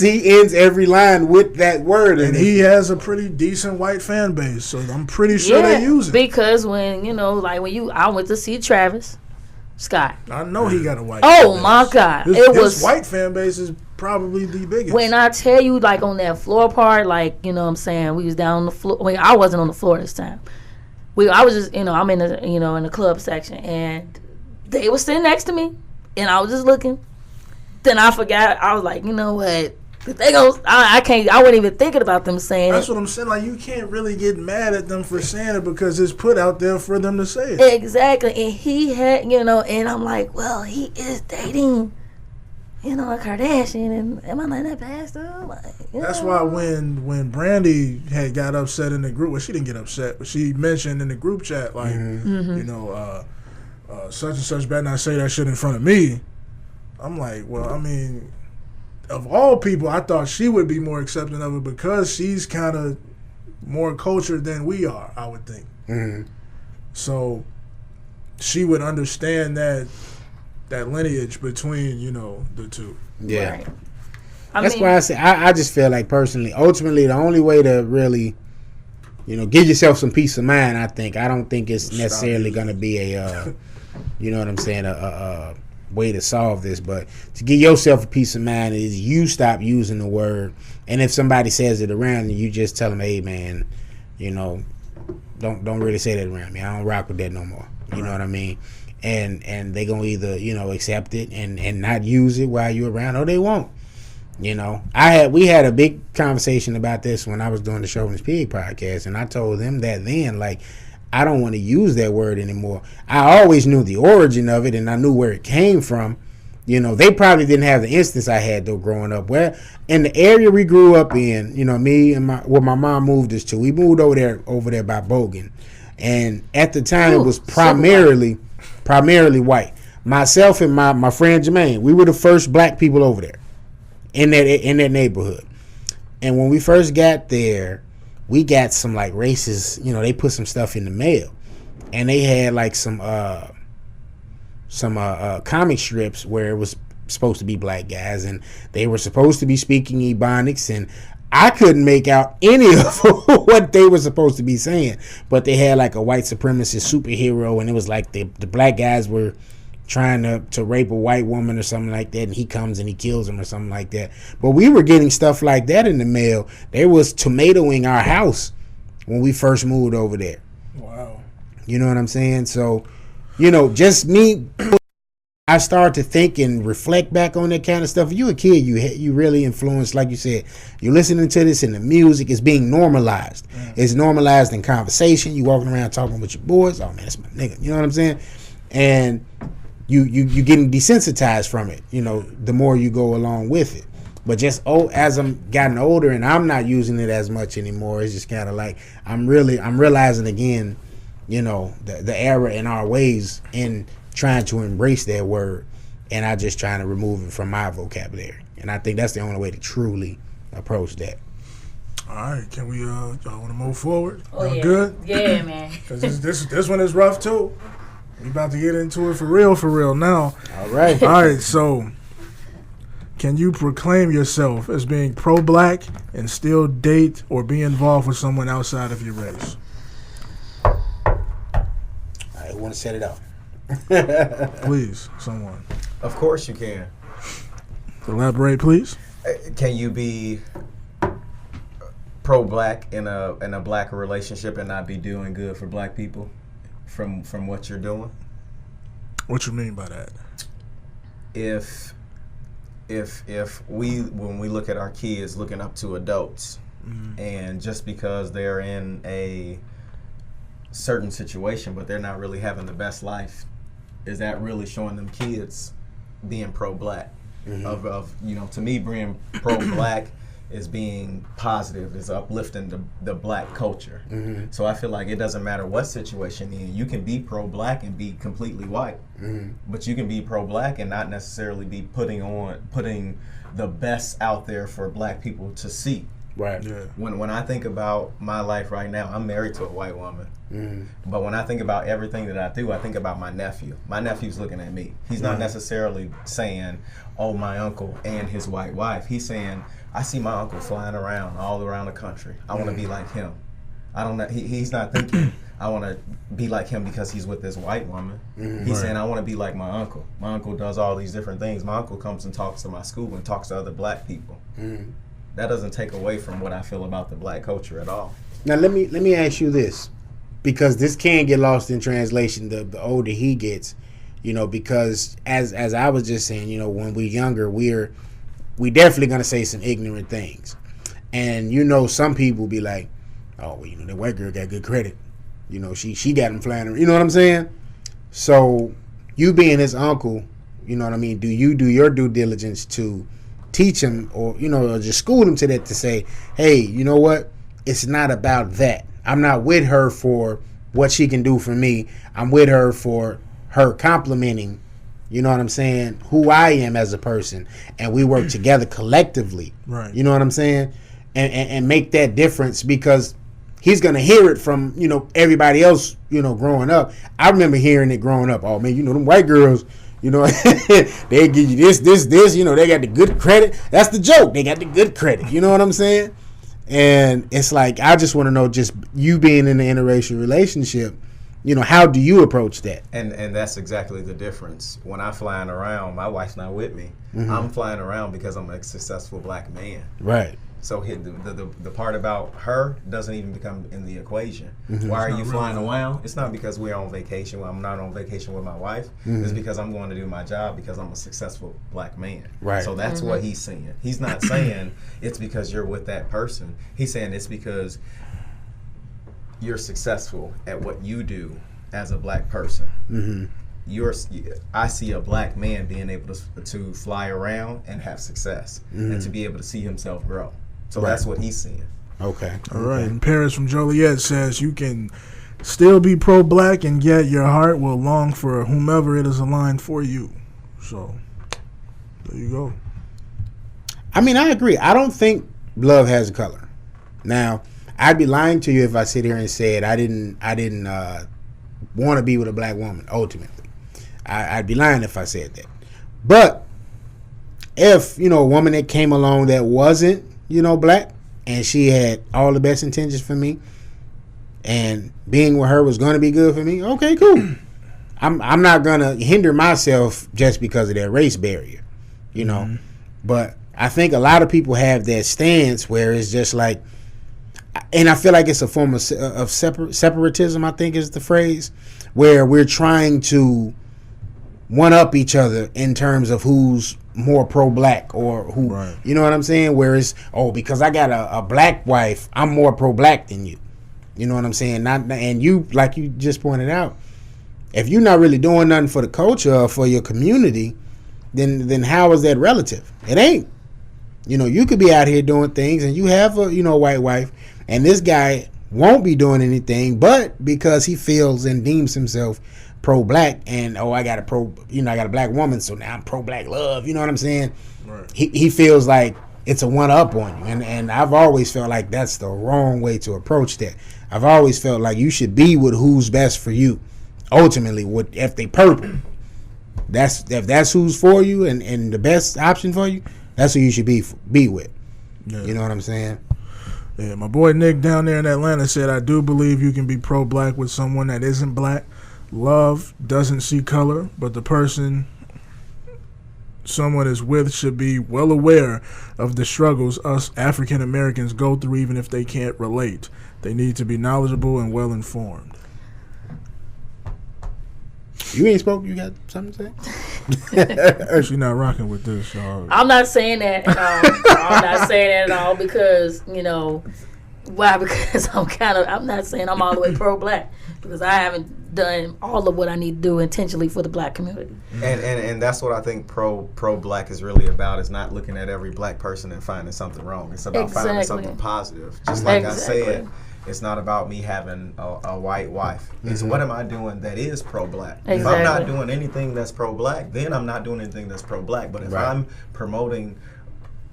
he ends every line with that word. And he has a pretty decent white fan base, so I'm pretty sure they use it. Because when, I went to see Travis Scott. I know he got a white Oh fan my base. God. His white fan base is probably the biggest. When I tell you, like, on that floor part, like, you know what I'm saying, we was down on the floor. I wasn't on the floor this time. I was just, I'm in the, in the club section, and they were sitting next to me, and I was just looking. Then I forgot. I was like, you know what? They go. I wasn't even thinking about them saying That's it. what I'm saying. Like, you can't really get mad at them for saying it because it's put out there for them to say it. Exactly. And he had, and I'm like, well, he is dating, a Kardashian, and am I letting that pass though? Like, That's why when Brandy had got upset in the group, well, she didn't get upset, but she mentioned in the group chat, like, such and such better not say that shit in front of me. I'm like, well, I mean, of all people, I thought she would be more accepting of it because she's kind of more cultured than we are, I would think. Mm-hmm. So she would understand that lineage between, the two. Yeah. Right. That's why I say I just feel like personally, ultimately, the only way to really, give yourself some peace of mind, I don't think it's necessarily going to be a, a way to solve this, but to give yourself a peace of mind is you stop using the word, and if somebody says it around you, you just tell them, hey man, don't really say that around me. I don't rock with that no more. You know what I mean? And they gonna either accept it and not use it while you're around, or they won't. We had a big conversation about this when I was doing the Chauvinist Pig podcast, and I told them that then, like, I don't want to use that word anymore. I always knew the origin of it, and I knew where it came from. They probably didn't have the instance I had though growing up. Where in the area we grew up in, me and my mom moved us to. We moved over there by Bogan, and at the time it was primarily white. Myself and my friend Jermaine, we were the first black people over there in that neighborhood. And when we first got there, we got some like racist, they put some stuff in the mail, and they had like some comic strips where it was supposed to be black guys, and they were supposed to be speaking Ebonics, and I couldn't make out any of what they were supposed to be saying, but they had like a white supremacist superhero, and it was like the black guys were trying to rape a white woman or something like that, and he comes and he kills him or something like that. But we were getting stuff like that in the mail. They was tomatoing our house when we first moved over there. Wow. You know what I'm saying? So, just me, I started to think and reflect back on that kind of stuff. If you a kid, you really influenced, like you said, you're listening to this and the music is being normalized. It's normalized in conversation. You walking around talking with your boys. Oh man, that's my nigga. You know what I'm saying? And you getting desensitized from it, the more you go along with it. But just as I'm gotten older and I'm not using it as much anymore, it's just kind of like I'm realizing again, the error in our ways in trying to embrace that word, and I just trying to remove it from my vocabulary. And I think that's the only way to truly approach that. All right, can we y'all want to move forward? Oh, y'all yeah. good? Yeah, man. Because this one is rough too. We about to get into it for real now. All right. All right, so can you proclaim yourself as being pro-black and still date or be involved with someone outside of your race? I want to set it up. Please, someone. Of course you can. Elaborate, please. Can you be pro-black in a black relationship and not be doing good for black people from what you're doing? What you mean by that? If when we look at our kids looking up to adults, and just because they're in a certain situation but they're not really having the best life, is that really showing them kids being pro-black? To me, being pro-black is being positive, is uplifting the black culture. So I feel like it doesn't matter what situation you're in. You can be pro-black and be completely white, but you can be pro-black and not necessarily be putting the best out there for black people to see. Right. Yeah. When I think about my life right now, I'm married to a white woman. But when I think about everything that I do, I think about my nephew. My nephew's looking at me. He's not necessarily saying, oh, my uncle and his white wife. He's saying, I see my uncle flying around all around the country. I want to be like him. I don't know. He's not thinking, I want to be like him because he's with this white woman. He's saying, I want to be like my uncle. My uncle does all these different things. My uncle comes and talks to my school and talks to other black people. That doesn't take away from what I feel about the black culture at all. Now let me ask you this, because this can get lost in translation the older he gets, because as I was just saying, when we're younger, we definitely gonna say some ignorant things, and some people be like, oh well, the white girl got good credit, she got him flying around, you know what I'm saying? So you being his uncle, you know what I mean, do you do your due diligence to teach him or just school him to that, to say, hey, you know what, it's not about that. I'm not with her for what she can do for me. I'm with her for her complimenting you know what I'm saying, who I am as a person, and we work together collectively. Right. You know what I'm saying? And make that difference, because he's going to hear it from, you know, everybody else, you know, growing up. I remember hearing it growing up. Oh, man, you know, them white girls, you know, they give you this, you know, they got the good credit. That's the joke. They got the good credit. You know what I'm saying? And it's like, I just want to know, just you being in an interracial relationship, you know, how do you approach that? And that's exactly the difference. When I'm flying around, my wife's not with me. I'm flying around because I'm a successful black man. Right. So the part about her doesn't even become in the equation. Why are you flying around? It's not because we're on vacation. Well, I'm not on vacation with my wife. It's because I'm going to do my job because I'm a successful black man. Right. So that's what he's saying. He's not saying it's because you're with that person. He's saying it's because you're successful at what you do as a black person. I see a black man being able to fly around and have success and to be able to see himself grow. So that's what he's seeing. Okay. All right. And Paris from Joliet says you can still be pro-black and yet your heart will long for whomever it is aligned for you. So there you go. I mean, I agree. I don't think love has a color. Now, I'd be lying to you if I sit here and said I didn't want to be with a black woman. Ultimately, I'd be lying if I said that. But if, you know, a woman that came along that wasn't, you know, black, and she had all the best intentions for me, and being with her was going to be good for me, okay, cool. I'm not gonna hinder myself just because of that race barrier, you know. But I think a lot of people have that stance where it's just like, and I feel like it's a form of separatism, I think is the phrase, where we're trying to one up each other in terms of who's more pro-black or who, you know what I'm saying? Whereas, because I got a black wife, I'm more pro-black than you. You know what I'm saying? And you, like you just pointed out, if you're not really doing nothing for the culture or for your community, then how is that relative? It ain't. You know, you could be out here doing things and you have a, you know, white wife, and this guy won't be doing anything, but because he feels and deems himself pro-black, and I got a black woman, so now I'm pro-black love, you know what I'm saying? Right. He feels like it's a one-up on you, and I've always felt like that's the wrong way to approach that. I've always felt like you should be with who's best for you. Ultimately, if they purple, if that's who's for you and the best option for you, that's who you should be with. Yeah. You know what I'm saying? Yeah, my boy Nick down there in Atlanta said, I do believe you can be pro-black with someone that isn't black. Love doesn't see color, but the person someone is with should be well aware of the struggles us African Americans go through, even if they can't relate. They need to be knowledgeable and well informed. You ain't spoke. You got something to say? Actually, not rocking with this. I'm not saying that at all. I'm not saying that at all because, you know, why? Because I'm not saying I'm all the way pro-black, because I haven't done all of what I need to do intentionally for the black community. And that's what I think pro-black is really about, is not looking at every black person and finding something wrong. It's about finding something positive. Just like I said, it's not about me having a white wife. It's what am I doing that is pro-black. If I'm not doing anything that's pro-black, then I'm not doing anything that's pro-black. But if I'm promoting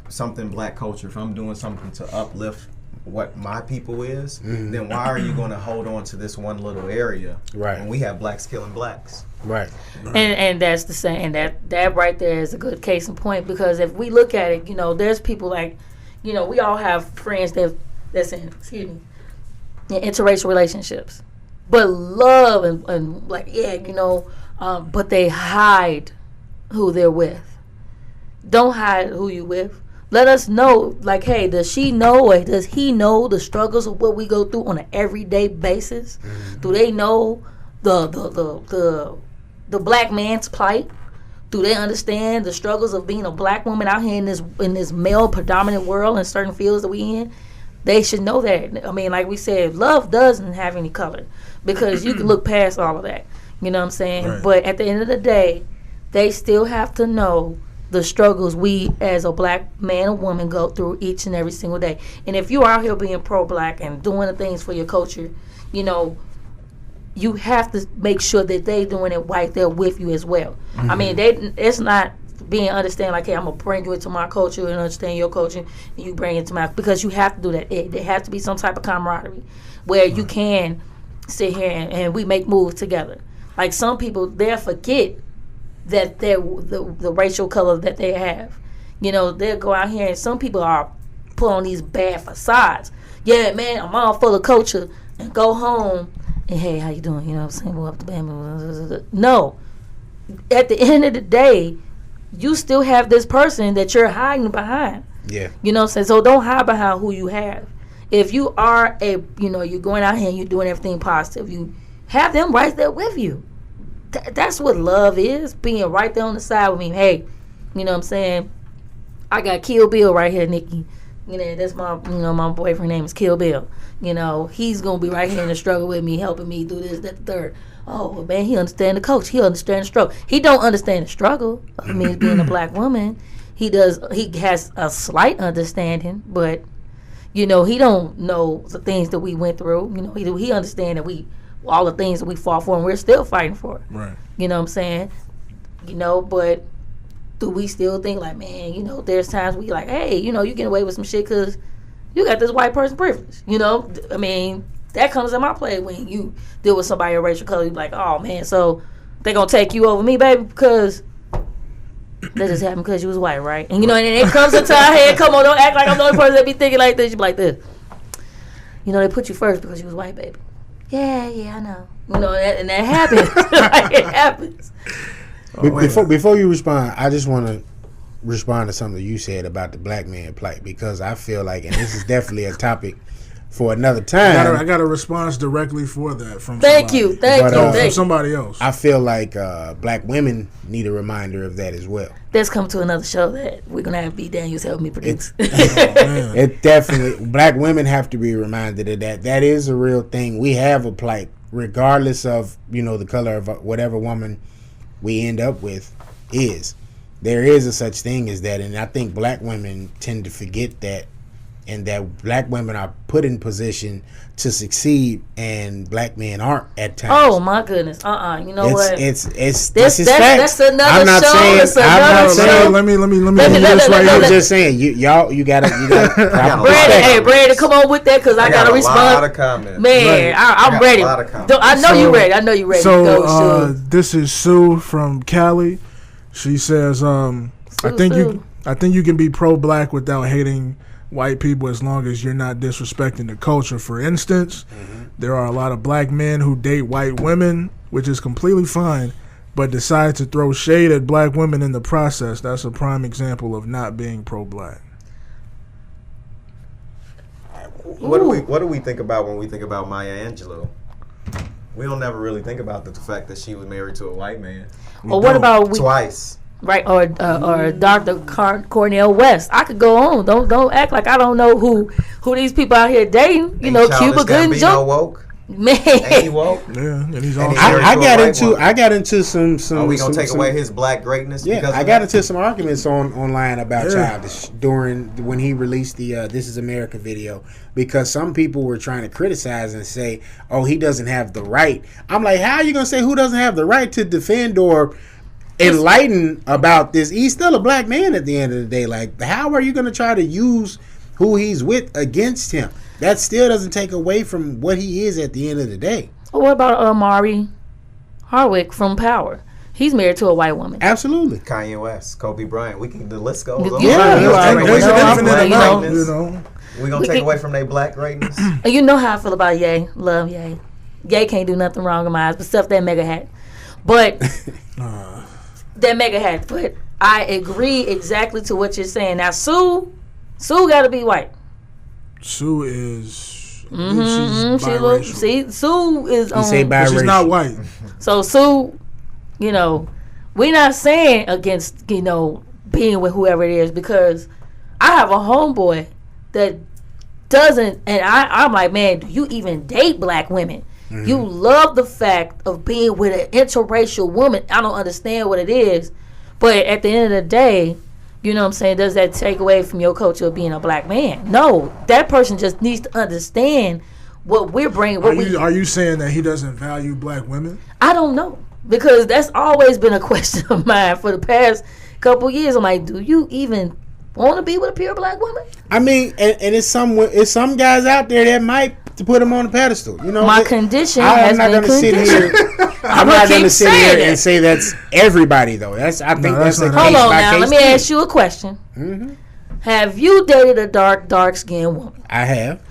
something black culture, if I'm doing something to uplift what my people is, then why are you going to hold on to this one little area when we have blacks killing blacks? Right. And that's the same. And that right there is a good case in point, because if we look at it, you know, there's people like, you know, we all have friends that's in interracial relationships, but love and like, you know, but they hide who they're with. Don't hide who you with. Let us know, like, hey, does she know or does he know the struggles of what we go through on an everyday basis? Do they know the black man's plight? Do they understand the struggles of being a black woman out here in this male predominant world in certain fields that we in? They should know that. I mean, like we said, love doesn't have any color, because you can look past all of that. You know what I'm saying? Right. But at the end of the day, they still have to know the struggles we as a black man or woman go through each and every single day. And if you're out here being pro-black and doing the things for your culture, you know, you have to make sure that they doing it right there with you as well. I mean, it's not being understand like, hey, I'm gonna bring you into my culture and understand your culture, and you bring it to my, because you have to do that. There has to be some type of camaraderie where you can sit here and we make moves together. Like some people, they'll forget that they're the racial color that they have. You know, they'll go out here and some people are put on these bad facades. Yeah, man, I'm all full of culture, and go home and, hey, how you doing? You know what I'm saying? Go up the band. No. At the end of the day, you still have this person that you're hiding behind. Yeah. You know what I'm saying? So don't hide behind who you have. If you are you're going out here and you're doing everything positive, you have them right there with you. That's what love is, being right there on the side with me. Hey, you know what I'm saying? I got Kill Bill right here, Nikki. You know, that's my boyfriend name is Kill Bill. You know, he's going to be right here in the struggle with me, helping me do this, that, the third. Oh, man, he understand the coach. He understand the struggle. He don't understand the struggle of me being a black woman. He has a slight understanding, but, you know, he don't know the things that we went through. You know, he understand that all the things that we fought for and we're still fighting for. Right. You know what I'm saying? You know, but do we still think like, man, you know, there's times we like, hey, you know, you get away with some shit because you got this white person privilege. You know, I mean, that comes in my play when you deal with somebody of racial color. You be like, oh man, so they gonna take you over me, baby, because that just happened because you was white, right? And you know, and it comes into our head. Come on, don't act like I'm the only person that be thinking like this. You be like this. You know, they put you first because you was white, baby. Yeah, I know. You know, and that happens. Like, it happens. Before you respond, I just want to respond to something you said about the black man plight, because I feel like, and this is definitely a topic for another time. I got a response directly for that from Thank you. from somebody else. I feel like black women need a reminder of that as well. Let's come to another show that we're gonna have B. Daniels help me produce. It definitely, black women have to be reminded of that. That is a real thing. We have a plight, regardless of, you know, the color of whatever woman we end up with is. There is a such thing as that, and I think black women tend to forget that, and that black women are put in position to succeed, and black men aren't at times. Oh my goodness! You know what? It's that's another I'm not show. saying. It's I'm not saying. Let me I'm just saying. You gotta. Brandon, Brandon, come on with that because I gotta respond. A lot of comments. Man, I'm ready. I know you ready. I know you ready. So this is Sue from Cali. She says, I think you can be pro-black without hating white people as long as you're not disrespecting the culture. For instance, there are a lot of black men who date white women, which is completely fine, but decide to throw shade at black women in the process. That's a prime example of not being pro-black. What do we think about when we think about Maya Angelou? We don't never really think about the fact that she was married to a white man. Or what about twice? Right, or Dr. Cornel West. I could go on. Don't act like I don't know who these people out here dating. You know, Cuba Gooding Jr. Woke. Man, ain't he woke? Yeah, and he's also. I got into some. Are we gonna take away his black greatness? Yeah, I got into some arguments online about Childish when he released the "This Is America" video, because some people were trying to criticize and say, "Oh, he doesn't have the right." I'm like, how are you gonna say who doesn't have the right to defend or enlighten about this? He's still a black man at the end of the day. Like, how are you gonna try to use who he's with against him? That still doesn't take away from what he is at the end of the day. Well, what about Amari Hardwick from Power? He's married to a white woman. Absolutely. Kanye West, Kobe Bryant. The list goes on. Yeah, you know. We're going to take away from their black greatness. You know how I feel about Ye. Love Ye. Ye can't do nothing wrong in my eyes, but stuff that mega hat. But that mega hat. But I agree exactly to what you're saying. Now, Sue got to be white. Sue is. She looks. See, Sue is on. She's not white. So Sue, you know, we're not saying against, you know, being with whoever it is, because I have a homeboy that doesn't, and I'm like, man, do you even date black women? Mm-hmm. You love the fact of being with an interracial woman. I don't understand what it is, but at the end of the day, you know what I'm saying, does that take away from your culture of being a black man? No, that person just needs to understand what we're bringing. Are you saying that he doesn't value black women? I don't know, because that's always been a question of mine for the past couple years. I'm like, do you even want to be with a pure black woman? I mean, and it's some guys out there that might to put him on a pedestal. You know, my condition has been conditioned. I'm not going to sit here and say that's everybody though. That's I think that's a case by case. Hold on now. Let me ask you a question. Mm-hmm. Have you dated a dark skinned woman? I have.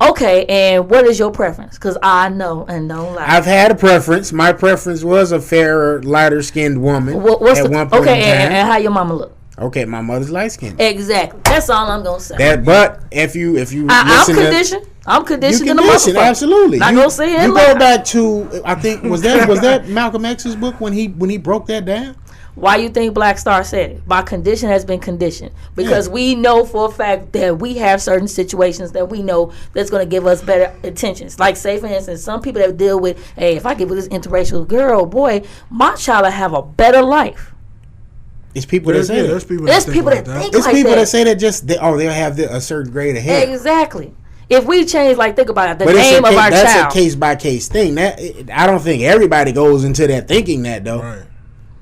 Okay, and what is your preference? Because I know and don't lie. I've had a preference. My preference was a fairer, lighter skinned woman at one point in time. And how your mama look? Okay, my mother's light skinned. Exactly. That's all I'm gonna say. But if you I'm conditioned. I'm conditioned in the motherfucker. Absolutely. Not gonna say it. You go back to I think was that Malcolm X's book when he broke that down. Why you think Black Star said it? My condition has been conditioned because we know for a fact that we have certain situations that we know that's going to give us better intentions. Like, say for instance, some people that deal with, hey, if I get with this interracial girl, boy, my child will have a better life. It's people that say that. There's people that think like that. It's people that say that they'll have a certain grade ahead. Exactly. If we change, like, think about it, the name of our child. That's a case by case thing. I don't think everybody goes into that thinking that though. Right.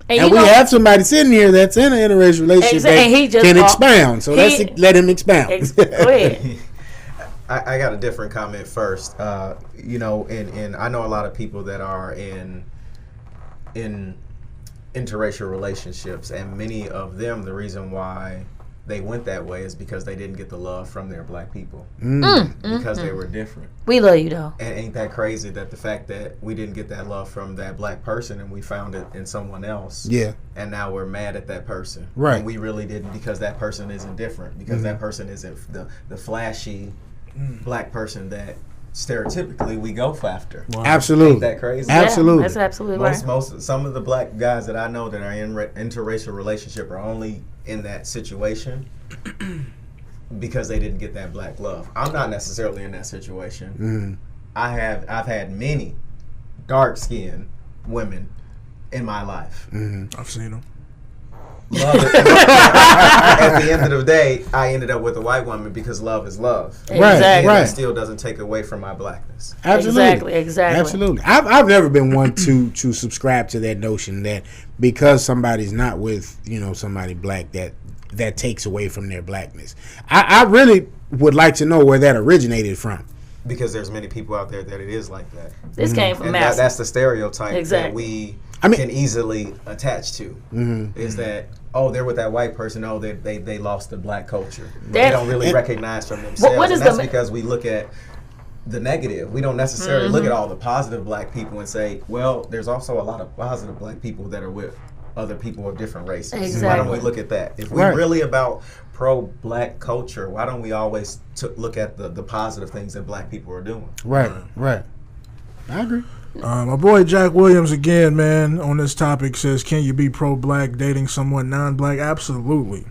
And we have somebody sitting here that's in an interracial relationship that can expound. So let him expound. Go ahead. I got a different comment first. You know, and I know a lot of people that are in interracial relationships, and many of them, the reason why they went that way is because they didn't get the love from their black people because they were different. We love you though. And ain't that crazy that the fact that we didn't get that love from that black person and we found it in someone else? Yeah. And now we're mad at that person. Right. And we really didn't, because that person isn't different, because that person isn't the flashy black person that stereotypically we go after. Wow. Absolutely. Ain't that crazy? Absolutely. Yeah, that's absolutely right. Some of the black guys that I know that are in interracial relationship are only in that situation because they didn't get that black love. I'm not necessarily in that situation. I've had many dark-skinned women in my life. I've seen them. Love it. At the end of the day, I ended up with a white woman because love is love. Exactly. And that still doesn't take away from my blackness. Absolutely. Exactly. Absolutely. I've never been one to subscribe to that notion that because somebody's not with, somebody black that takes away from their blackness. I really would like to know where that originated from. Because there's many people out there that it is like that. This came from mass. That's the stereotype that we can easily attach to. Is that, they're with that white person, they lost the black culture. They don't really recognize from themselves. And that's because we look at the negative. We don't necessarily look at all the positive black people and say, well, there's also a lot of positive black people that are with other people of different races. Exactly. Why don't we look at that? If we're really about pro-black culture, why don't we always look at the positive things that black people are doing? Right. I agree. My boy Jack Williams again, man, on this topic says, can you be pro-black dating someone non-black? Absolutely.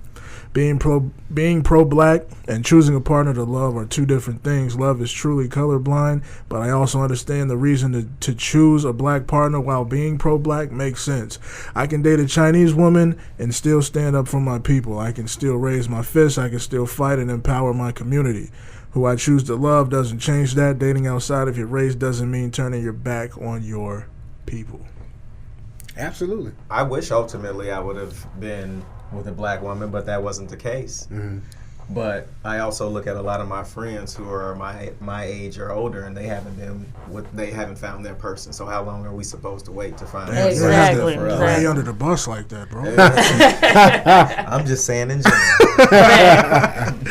Being pro-black and choosing a partner to love are two different things. Love is truly colorblind, but I also understand the reason to choose a black partner while being pro-black makes sense. I can date a Chinese woman and still stand up for my people. I can still raise my fists. I can still fight and empower my community. Who I choose to love doesn't change that. Dating outside of your race doesn't mean turning your back on your people. Absolutely. I wish ultimately I would have been with a black woman, but that wasn't the case. But I also look at a lot of my friends who are my age or older, and they haven't found their person. So how long are we supposed to wait to find that Exactly. person for us? Lay under the bus like that, bro. I'm just saying in general.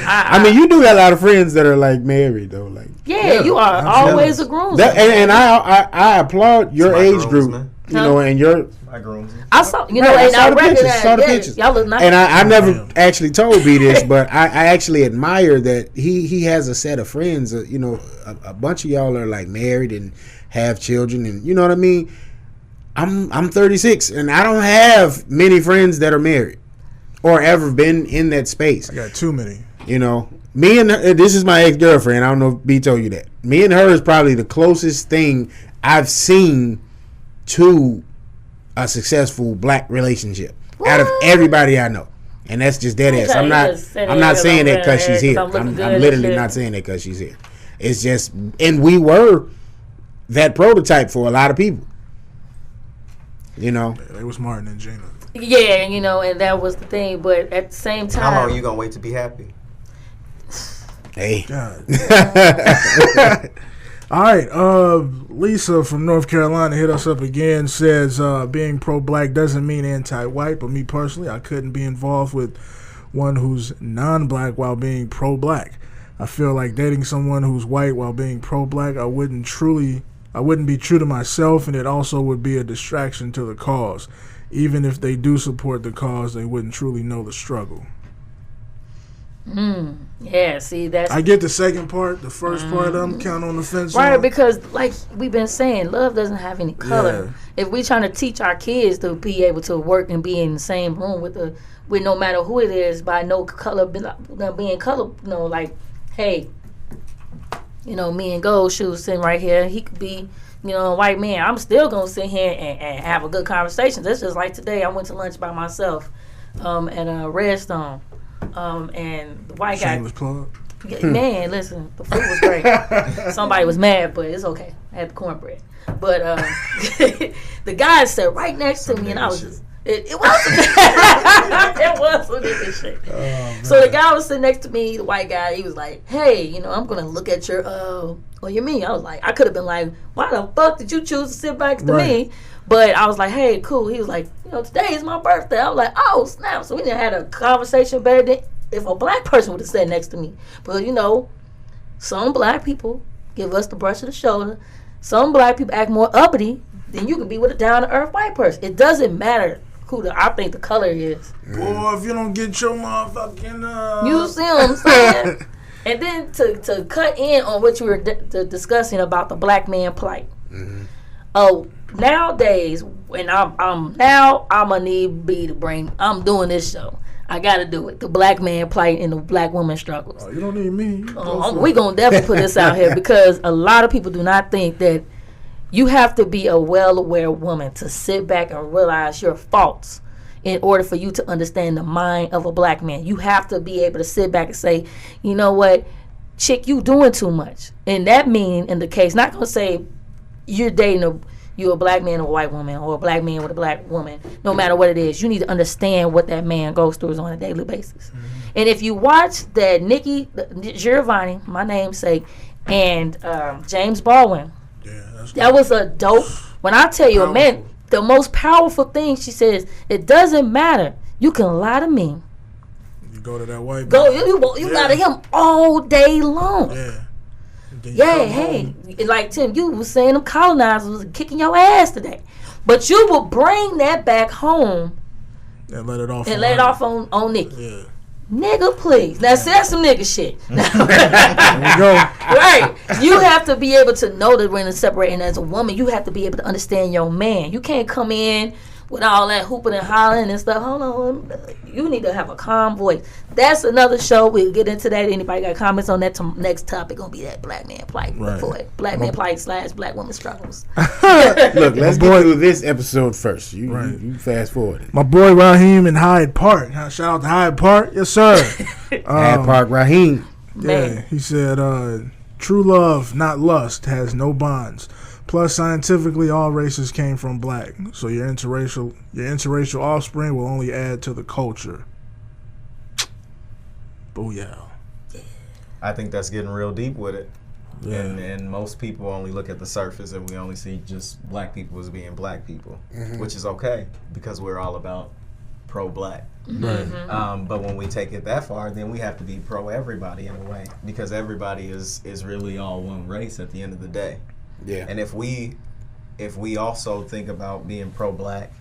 I mean, you do got a lot of friends that are like married though, like. Yeah, you are always a groomsman. And I applaud your age group. And your my groomsman. I saw, and I I saw the recognize pictures. Y'all look nice. And I never actually told B this, but I actually admire that he has a set of friends. A bunch of y'all are like married and have children, and you know what I mean. I'm 36, and I don't have many friends that are married or ever been in that space. I got too many. Me and her, this is my ex-girlfriend. I don't know if B told you that. Me and her is probably the closest thing I've seen to a successful black relationship out of everybody I know, and that's just dead ass. I'm not saying that because she's here. I'm literally not saying that because she's here. It's just, and we were that prototype for a lot of people. You know, They was Martin and Gina. Yeah, and that was the thing. But at the same time, How long are you gonna wait to be happy? hey. God. All right, Lisa from North Carolina hit us up again. Says being pro-black doesn't mean anti-white, but me personally, I couldn't be involved with one who's non-black while being pro-black. I feel like dating someone who's white while being pro-black, I wouldn't be true to myself, and it also would be a distraction to the cause. Even if they do support the cause, they wouldn't truly know the struggle. Yeah, see, that's... I get the second part. The first part, I'm kind of on the fence. Right, on. because like we've been saying, love doesn't have any color. Yeah. If we trying to teach our kids to be able to work and be in the same room with no matter who it is, by no color, being color, like, hey, me and Goldshoes sitting right here, he could be, a white man. I'm still gonna sit here and have a good conversation. That's just like today. I went to lunch by myself at Redstone. And the white guy. Shameless plug. Man, listen, the food was great. Somebody was mad, but it's okay. I had the cornbread. But the guy sat right next to me, and I was just. It was it was some nigga shit. Oh, so the guy was sitting next to me, the white guy. He was like, "Hey, I'm gonna look at your what you mean?" I was like, I could have been like, "Why the fuck did you choose to sit next to me?" But I was like, "Hey, cool." He was like, "Today is my birthday." I was like, "Oh snap!" So we done had a conversation better than if a black person would have sat next to me. But some black people give us the brush of the shoulder. Some black people act more uppity than you can be with a down to earth white person. It doesn't matter who I think the color is. Boy, if you don't get your motherfucking you see what I'm saying? And then to cut in on what you were discussing about the black man plight. Oh, nowadays, when I'm gonna need B to bring. I'm doing this show. I gotta do it. The black man plight and the black woman struggles. Oh, you don't need me. We gonna definitely put this out here because a lot of people do not think that you have to be a well-aware woman to sit back and realize your faults in order for you to understand the mind of a black man. You have to be able to sit back and say, you know what, chick, you doing too much. And that mean in the case, not gonna say you're dating you a black man or a white woman or a black man with a black woman. No matter what it is, you need to understand what that man goes through on a daily basis. And if you watch that Nikki Giovanni, my namesake, and James Baldwin, that was a dope. When I tell you, powerful. Man, the most powerful thing she says, it doesn't matter. You can lie to me. You go to that white man. You lie to him all day long. Yeah, hey, like Tim, you was saying them colonizers was kicking your ass today, but you will bring that back home and let it off on Nikki. Yeah. Nigga, please. Now, say that's some nigga shit. There you go. Right. You have to be able to know that when it's separating as a woman, you have to be able to understand your man. You can't come in with all that hooping and hollering and stuff. Hold on. You need to have a calm voice. That's another show. We'll get into that. Anybody got comments on that? Next topic going to be that black man plight. Right. For it. Black man plight / black woman struggles. Look, let's get through this episode first. You fast forward. My boy Raheem in Hyde Park. Shout out to Hyde Park. Yes, sir. Hyde Park Raheem. Yeah, he said, true love, not lust, has no bonds. Plus, scientifically, all races came from black. So your interracial offspring will only add to the culture. Booyah. I think that's getting real deep with it. Yeah. And most people only look at the surface and we only see just black people as being black people, which is okay because we're all about pro-black. Right. But when we take it that far, then we have to be pro-everybody in a way because everybody is really all one race at the end of the day. Yeah. And if we also think about being pro-black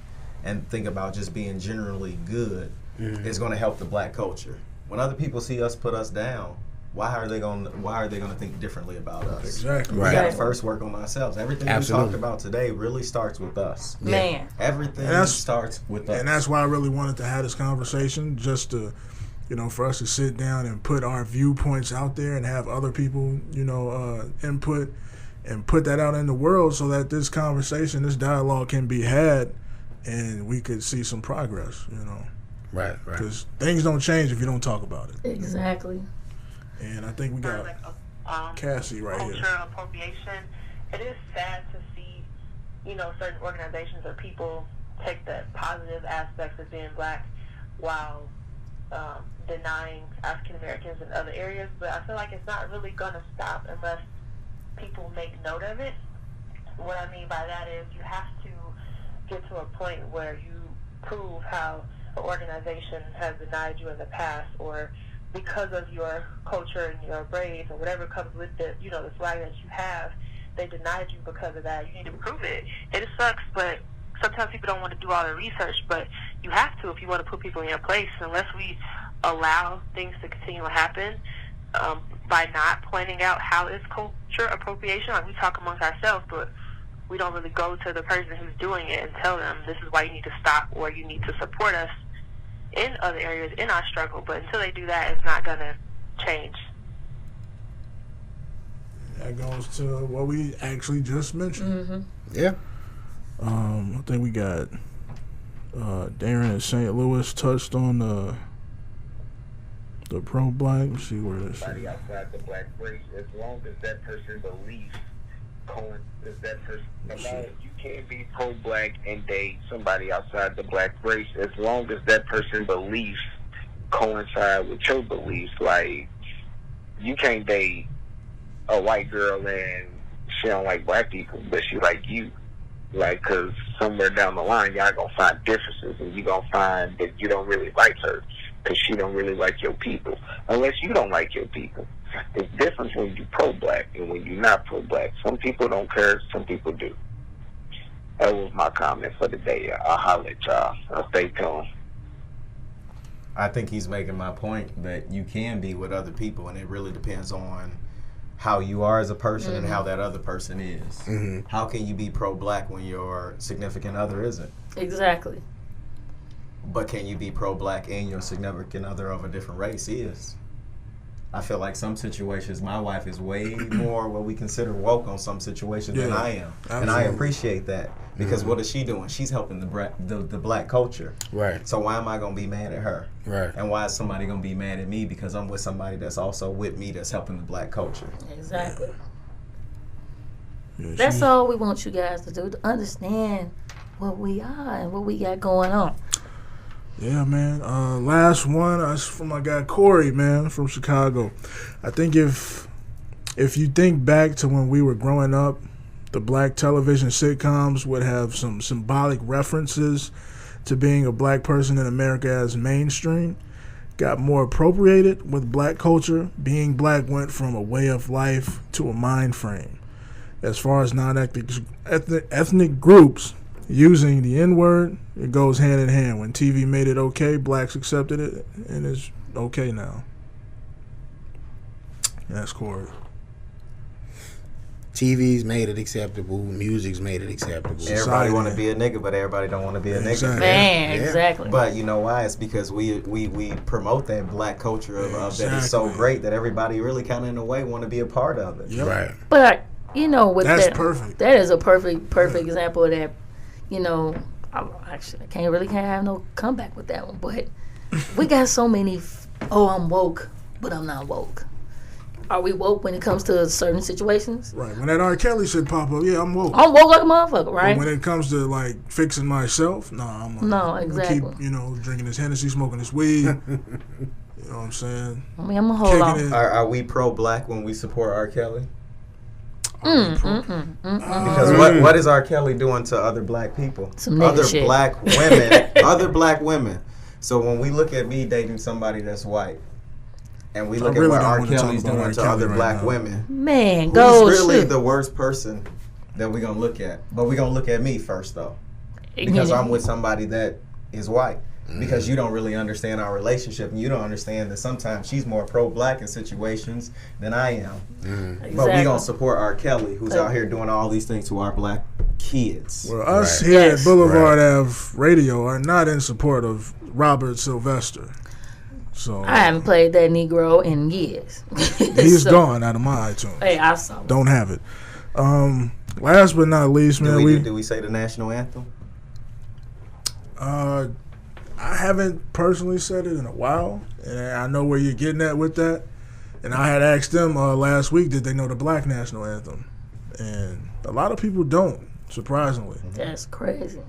and think about just being generally good, it's going to help the black culture. When other people see us put us down, why are they going to think differently about us? Exactly. We got to first work on ourselves. Everything we talked about today really starts with us. Man. Everything starts with us. And that's why I really wanted to have this conversation, just to, for us to sit down and put our viewpoints out there and have other people, input and put that out in the world so that this conversation, this dialogue can be had and we could see some progress, Right. Because things don't change if you don't talk about it. Exactly. And I think we got... Cassie right culture here. appropriation. It is sad to see, certain organizations or people take the positive aspects of being black while denying African Americans in other areas. But I feel like it's not really going to stop unless people make note of it. What I mean by that is you have to get to a point where you prove how an organization has denied you in the past, or because of your culture and your braids or whatever comes with the the swag that you have, they denied you because of that. You need to prove it. It sucks, but sometimes people don't want to do all the research, but you have to if you want to put people in your place. Unless we allow things to continue to happen by not pointing out how it's culture appropriation. Like, we talk amongst ourselves, but we don't really go to the person who's doing it and tell them this is why you need to stop, or you need to support us in other areas in our struggle. But until they do that, it's not going to change. That goes to what we actually just mentioned. Mm-hmm. Yeah. I think we got Darren in St. Louis touched on the pro-black. Let's see where this is. Somebody outside the black race, as long as that person believes is that person. You can't be pro-black and date somebody outside the black race as long as that person beliefs coincide with your beliefs. Like, you can't date a white girl and she don't like black people, but she like you. Like, because somewhere down the line, y'all gonna find differences, and you gonna find that you don't really like her because she don't really like your people, unless you don't like your people. It's different when you pro-black and when you're not pro-black. Some people don't care, some people do. That was my comment for the day. I'll holler at y'all. I'll stay tuned. I think he's making my point that you can be with other people, and it really depends on how you are as a person and how that other person is. Mm-hmm. How can you be pro-black when your significant other isn't? Exactly. But can you be pro-black and your significant other of a different race is? I feel like some situations, my wife is way more what we consider woke on some situations than I am. Absolutely. And I appreciate that. Because what is she doing? She's helping the black culture. Right. So why am I going to be mad at her? Right. And why is somebody going to be mad at me because I'm with somebody that's also with me that's helping the black culture? Exactly. Yeah, That's all we want you guys to do, to understand what we are and what we got going on. Yeah, man. Last one is from my guy Corey, man, from Chicago. I think if you think back to when we were growing up, the black television sitcoms would have some symbolic references to being a black person in America as mainstream. Got more appropriated with black culture. Being black went from a way of life to a mind frame. As far as non-ethnic groups using the N-word, it goes hand in hand. When TV made it okay, blacks accepted it, and it's okay now. That's Corey. TV's made it acceptable. Music's made it acceptable. Everybody want to be a nigga, but everybody don't want to be a nigga. Exactly. Man, Yeah. exactly. But you know why? It's because we promote that black culture of that is so Exactly. great that everybody really kind of in a way want to be a part of it. Yep. Right. But with That's that, perfect. That is a perfect example of that. I can't have no comeback with that one. But we got so many. I'm woke, but I'm not woke. Are we woke when it comes to certain situations? Right. When that R. Kelly shit pop up, yeah, I'm woke. I'm woke like a motherfucker, right? But when it comes to like fixing myself, I'm like, No, I'm gonna exactly. keep, drinking this Hennessy, smoking this weed. You know what I'm saying? I mean, I'm gonna hold on. Kicking it. Are we pro-black when we support R. Kelly? Mm. Because what is R. Kelly doing to other black people? Some nigga Other shit. black women. Other black women. So when we look at me dating somebody that's white, and we look really at what don't R. wanna talk Kelly's about doing R. to Kelly other right black now. women, Man, who's go really shoot. the worst person that we're going to look at? But we're going to look at me first, though. Because I'm with somebody that is white. Because you don't really understand our relationship, and you don't understand that sometimes she's more pro-black in situations than I am. Exactly. But we gonna support R. Kelly, who's out here doing all these things to our black kids. Well, us Right. here Yes. at Boulevard Ave Radio are not in support of Robert Sylvester. So I haven't played that Negro in years. he's So, gone out of my iTunes. Hey, I saw him. Don't have it. Last but not least, man, Do we say the national anthem? I haven't personally said it in a while, and I know where you're getting at with that. And I had asked them last week, did they know the Black national anthem? And a lot of people don't, surprisingly. That's crazy.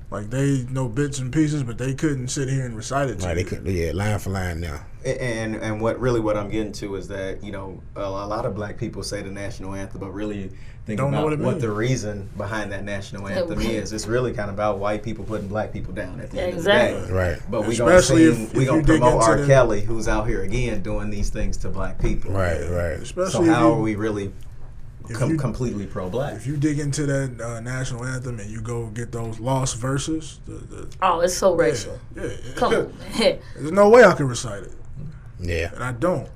Like, they know bits and pieces, but they couldn't sit here and recite it to Right, you. they could, yeah, line for line now. And what I'm getting to is that, you know, a lot of black people say the national anthem, but really think Don't know about what it means. the reason behind that national anthem is. It's really kind of about white people putting black people down at the end of the Exactly. day. Right. But we Especially gonna if we you gonna dig promote into R. the- Kelly, who's out here again doing these things to black people. Right, right. Especially So if how you- are we really if you- completely pro-black? If you dig into that national anthem and you go get those lost verses, Oh, it's so racial. yeah. Come on, man. There's no way I can recite it, Yeah. and I don't.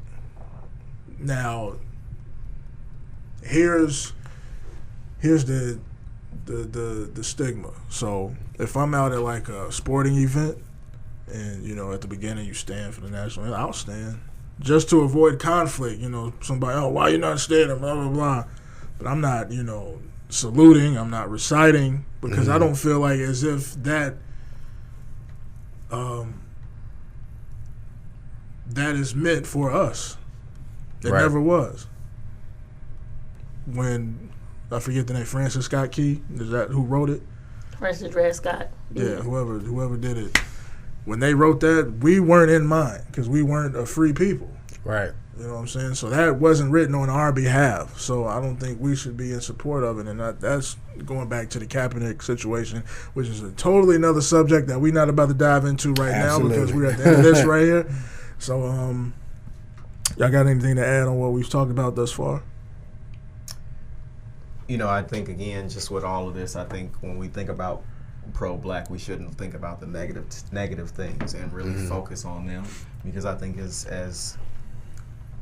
Now, here's the stigma. So if I'm out at like a sporting event, and you know at the beginning you stand for the national anthem, I'll stand just to avoid conflict. You know, somebody, oh, why you not standing? Blah blah blah. But I'm not, you know, saluting. I'm not reciting because I don't feel like as if that that is meant for us. It Right. never was. When I forget the name, Francis Scott Key, is that who wrote it? Francis Dred Scott. Yeah, whoever did it. When they wrote that, we weren't in mind because we weren't a free people. Right. You know what I'm saying? So that wasn't written on our behalf. So I don't think we should be in support of it. And that's going back to the Kaepernick situation, which is a totally another subject that we're not about to dive into right Absolutely. now because we're at the end of this right here. So, y'all got anything to add on what we've talked about thus far? You know, I think again, just with all of this, I think when we think about pro-black, we shouldn't think about the negative things and really focus on them, because I think as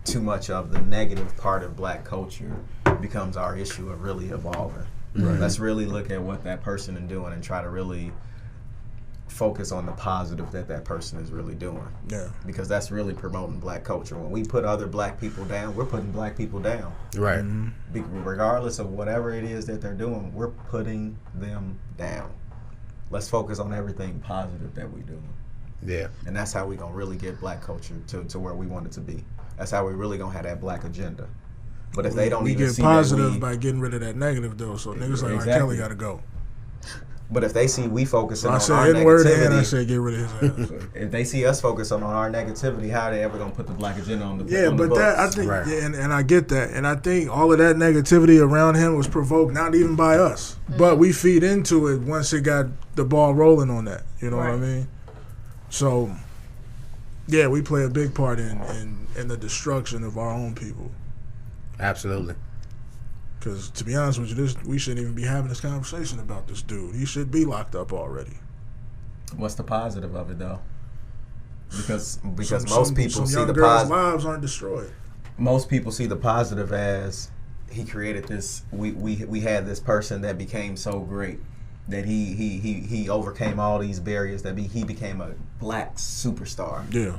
too much of the negative part of black culture becomes our issue of really evolving. Right. Let's really look at what that person is doing and try to really focus on the positive that person is really doing. Yeah. Because that's really promoting black culture. When we put other black people down, we're putting black people down. Right. Regardless of whatever it is that they're doing, we're putting them down. Let's focus on everything positive that we're doing. Yeah. And that's how we're going to really get black culture to where we want it to be. That's how we really going to have that black agenda. But if they don't we even get see positive that by getting rid of that negative though. So niggas like R. Exactly. Kelly got to go. But if they see we focusing So I on our said N-word and I negativity, said get rid of his ass. if they see us focusing on our negativity, how are they ever going to put the black agenda on the Yeah, on the but books? that I think, Right. yeah, and I get that, and I think all of that negativity around him was provoked not even by us, but we feed into it once it got the ball rolling on that. You know what I Right. mean? So, yeah, we play a big part in the destruction of our own people. Absolutely. Because to be honest with you, we shouldn't even be having this conversation about this dude. He should be locked up already. What's the positive of it though? Because Some most people see young the girls' positive. lives aren't destroyed. Most people see the positive as he created this. We had this person that became so great that he overcame all these barriers. That he became a black superstar. Yeah,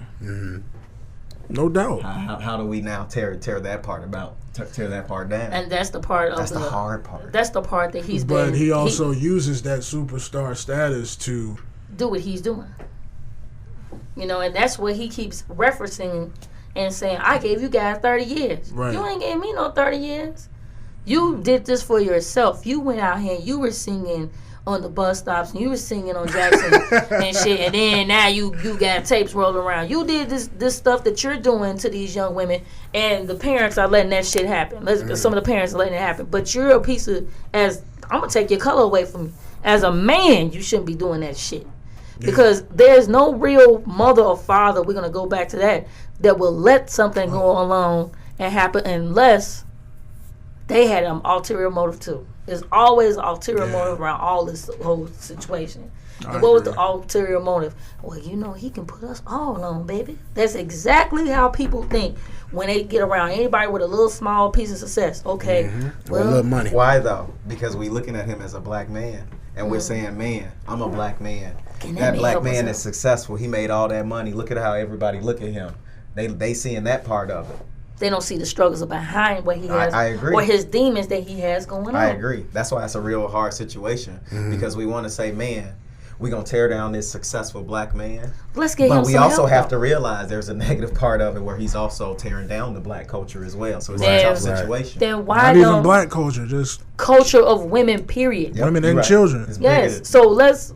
no doubt. How do we now tear that part about? Tear that part down. And that's the part of That's the hard part. That's the part that he's been. But he also uses that superstar status to do what he's doing. You know, and that's what he keeps referencing and saying, I gave you guys 30 years. Right. You ain't gave me no 30 years. You did this for yourself. You went out here and you were singing on the bus stops and you were singing on Jackson and shit. And then now you got tapes rolling around. You did this stuff that you're doing to these young women, and the parents are letting that shit happen. Some of the parents are letting it happen. But you're a piece of, I'm going to take your color away from you. As a man, you shouldn't be doing that shit. Because there's no real mother or father, we're going to go back to that will let something go along and happen unless they had an ulterior motive too. There's always an ulterior motive around all this whole situation. And what was the ulterior motive? Well, you know, he can put us all on, baby. That's exactly how people think when they get around anybody with a little small piece of success. Okay, Or a little money. Why though? Because we looking at him as a black man, and we're saying, "Man, I'm a black man. That black man is successful. He made all that money. Look at how everybody look at him. They seeing that part of it. they don't see the struggles behind what he has. I agree. Or his demons that he has going on. I agree. That's why it's a real hard situation because we want to say, man, we're going to tear down this successful black man. Let's get him But we some also help, have though. to realize there's a negative part of it where he's also tearing down the black culture as well. So it's a Then- tough situation. Then why Not even don't black culture, just culture of women, period? Yep, women you're and right. children. It's Yes. bigger. So let's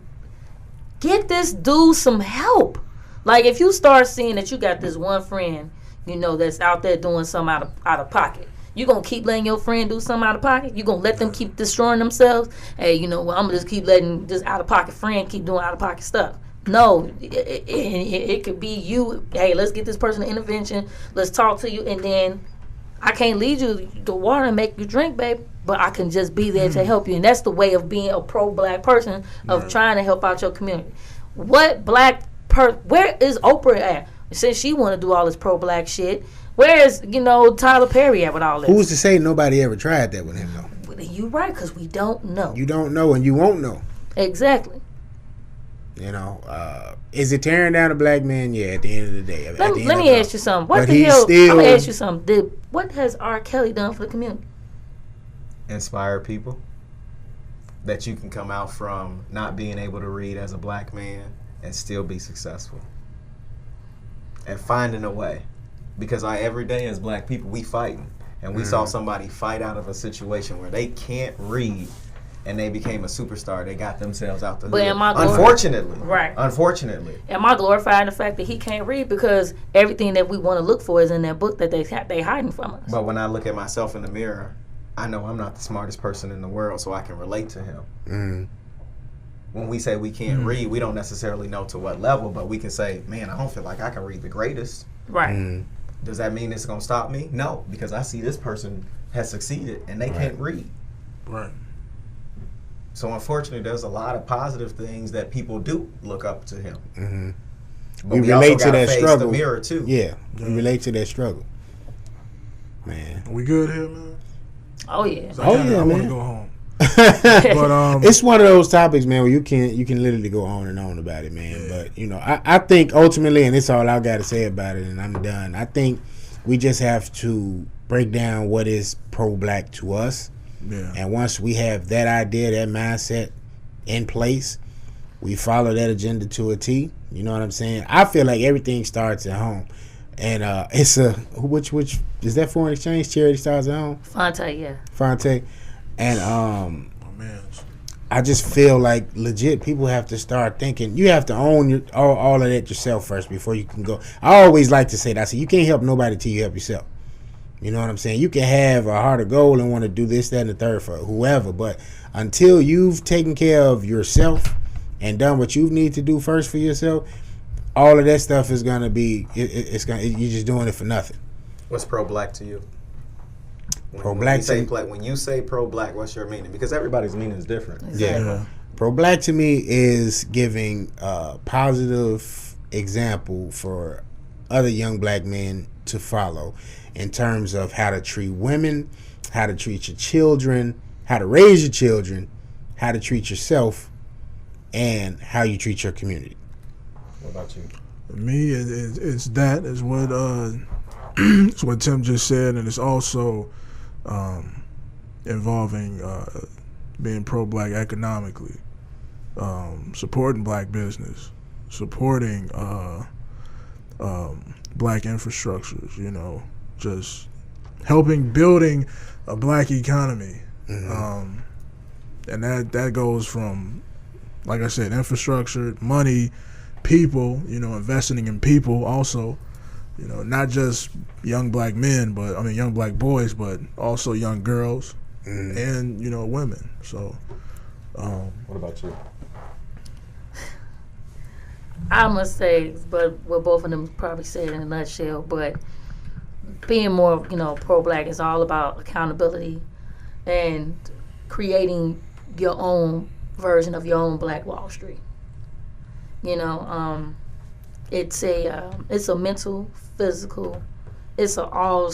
get this dude some help. Like if you start seeing that you got this one friend, you know, that's out there doing something out of pocket. You gonna keep letting your friend do something out of pocket? You gonna let them keep destroying themselves? Hey, you know, well, I'm gonna just keep letting this out of pocket friend keep doing out of pocket stuff. No, it could be you. Hey, let's get this person an intervention. Let's talk to you, and then I can't lead you to water and make you drink, babe. But I can just be there to help you, and that's the way of being a pro-black person, of trying to help out your community. What where is Oprah at? Since she want to do all this pro-black shit, where is, you know, Tyler Perry at with all this? Who's to say nobody ever tried that with him though? You right, because we don't know. You don't know, and you won't know. Exactly. You know, is it tearing down a black man? Yeah, at the end of the day. Let me ask you something. What But the he's hell? still- I'm gonna ask you something. What has R. Kelly done for the community? Inspire people that you can come out from not being able to read as a black man and still be successful. And finding a way. Because every day as black people, we fighting. And we saw somebody fight out of a situation where they can't read and they became a superstar. They got themselves out the But hood. am I Unfortunately. Right. Unfortunately. Am I glorifying the fact that he can't read? Because everything that we want to look for is in that book that they hiding from us. But when I look at myself in the mirror, I know I'm not the smartest person in the world, so I can relate to him. Mm. When we say we can't read, we don't necessarily know to what level, but we can say, man, I don't feel like I can read the greatest. Right. Mm. Does that mean it's going to stop me? No, because I see this person has succeeded and they can't read. Right. So unfortunately, there's a lot of positive things that people do look up to him. Mm-hmm. But We also relate to gotta that face struggle. the mirror too. Yeah, we relate to that struggle. Man. We good here, man? Oh yeah. So Oh, I yeah, want to man. go home. But It's one of those topics, man, where you can literally go on and on about it, man. Yeah. But you know, I think ultimately, and it's all I got to say about it, and I'm done. I think we just have to break down what is pro-black to us, yeah, and once we have that idea, that mindset in place, we follow that agenda to a T. You know what I'm saying? I feel like everything starts at home, and it's which is that foreign exchange charity starts at home, Fonte, yeah. Fonte, and oh man, I just feel like legit people have to start thinking. You have to own all of that yourself first before you can go. I always like to say that. I say you can't help nobody till you help yourself. You know what I'm saying? You can have a heart of gold and want to do this, that, and the third for whoever, but until you've taken care of yourself and done what you need to do first for yourself, all of that stuff is gonna be. You're just doing it for nothing. What's pro-black to you? Pro-black to me- When you say pro-black, what's your meaning? Because everybody's meaning is different. yeah, Pro-black to me is giving a positive example for other young black men to follow in terms of how to treat women, how to treat your children, how to raise your children, how to treat yourself, and how you treat your community. What about you? me, it's that is what it's what Tim just said, and it's also involving being pro-black economically, supporting black business, supporting black infrastructures. You know, just helping building a black economy, and that goes from, like I said, infrastructure, money, people, you know, investing in people also, you know, not just young black men, but I mean young black boys, but also young girls and, you know, women. So What about you? I must say, but what both of them probably said in a nutshell, but being more, you know, pro-black is all about accountability and creating your own version of your own Black Wall Street. You know, it's a mental, physical, it's all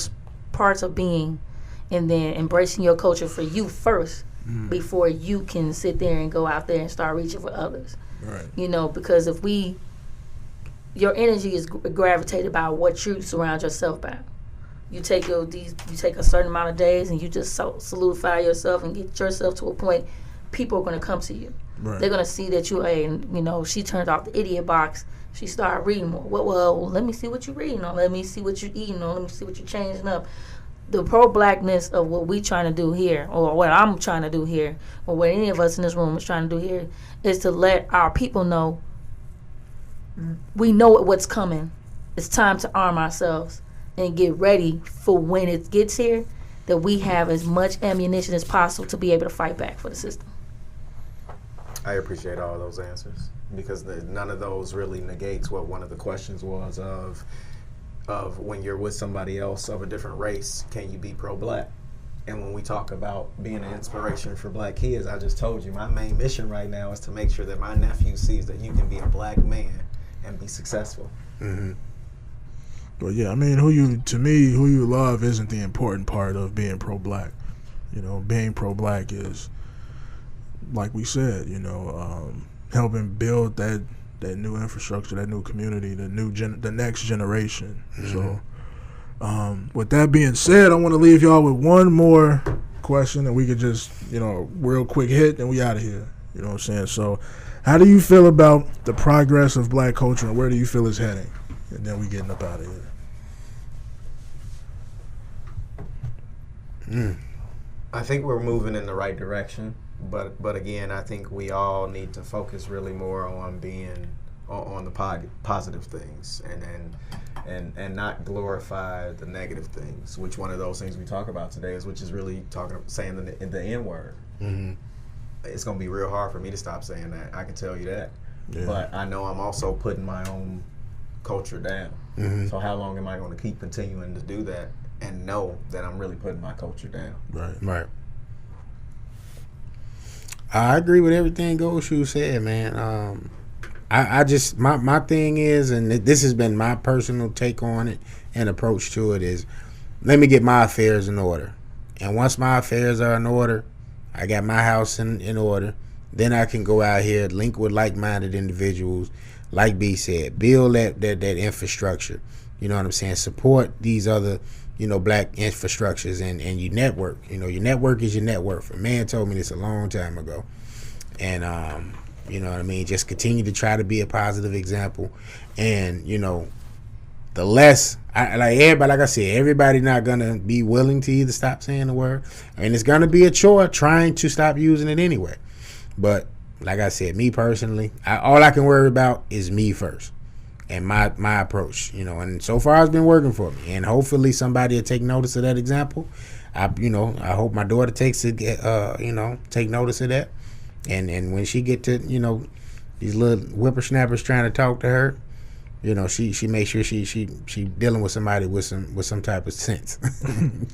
parts of being, and then embracing your culture for you first before you can sit there and go out there and start reaching for others. right, You know, because if your energy is gravitated by what you surround yourself by. You take a certain amount of days and you just solidify yourself and get yourself to a point. People are going to come to you. Right. They're gonna see that she turned off the idiot box. She started reading more. Well, let me see what you're reading on. Let me see what you're eating on. Let me see what you're changing up. The pro-blackness of what we trying to do here, or what I'm trying to do here, or what any of us in this room is trying to do here, is to let our people know we know what's coming. It's time to arm ourselves and get ready for when it gets here, that we have as much ammunition as possible to be able to fight back for the system. I appreciate all those answers, because none of those really negates what one of the questions was of when you're with somebody else of a different race, can you be pro-black? And when we talk about being an inspiration for black kids, I just told you my main mission right now is to make sure that my nephew sees that you can be a black man and be successful. Mm-hmm. But yeah, I mean, who you love isn't the important part of being pro-black. Being pro-black is, like we said, helping build that new infrastructure, that new community, the next generation. Mm-hmm. So, with that being said, I want to leave y'all with one more question, and we could just, real quick hit, and we out of here. You know what I'm saying? So, how do you feel about the progress of black culture, and where do you feel it's heading? And then we getting up out of here. I think we're moving in the right direction, but again, I think we all need to focus really more on being on the positive things and not glorify the negative things. Which one of those things we talk about today is, which is really saying the N word. Mm-hmm. It's gonna be real hard for me to stop saying that. I can tell you that. Yeah. But I know I'm also putting my own culture down. Mm-hmm. So how long am I going to keep continuing to do that and know that I'm really putting my culture down? Right. I agree with everything Goldshoes said, man. I just my thing is, and this has been my personal take on it and approach to it, is let me get my affairs in order. And once my affairs are in order, I got my house in order, then I can go out here, link with like-minded individuals, like B said, build that infrastructure. You know what I'm saying? Support these other, black infrastructures, and you network. Your network is your net worth. A man told me this a long time ago. And, you know what I mean? Just continue to try to be a positive example. And, the less, like I said, everybody not going to be willing to either stop saying the word. And it's going to be a chore trying to stop using it anyway. But like I said, me personally, all I can worry about is me first and my approach, and so far it's been working for me. And hopefully somebody will take notice of that example. I hope my daughter take notice of that. And when she get to, these little whippersnappers trying to talk to her, she makes sure she dealing with somebody with some type of sense.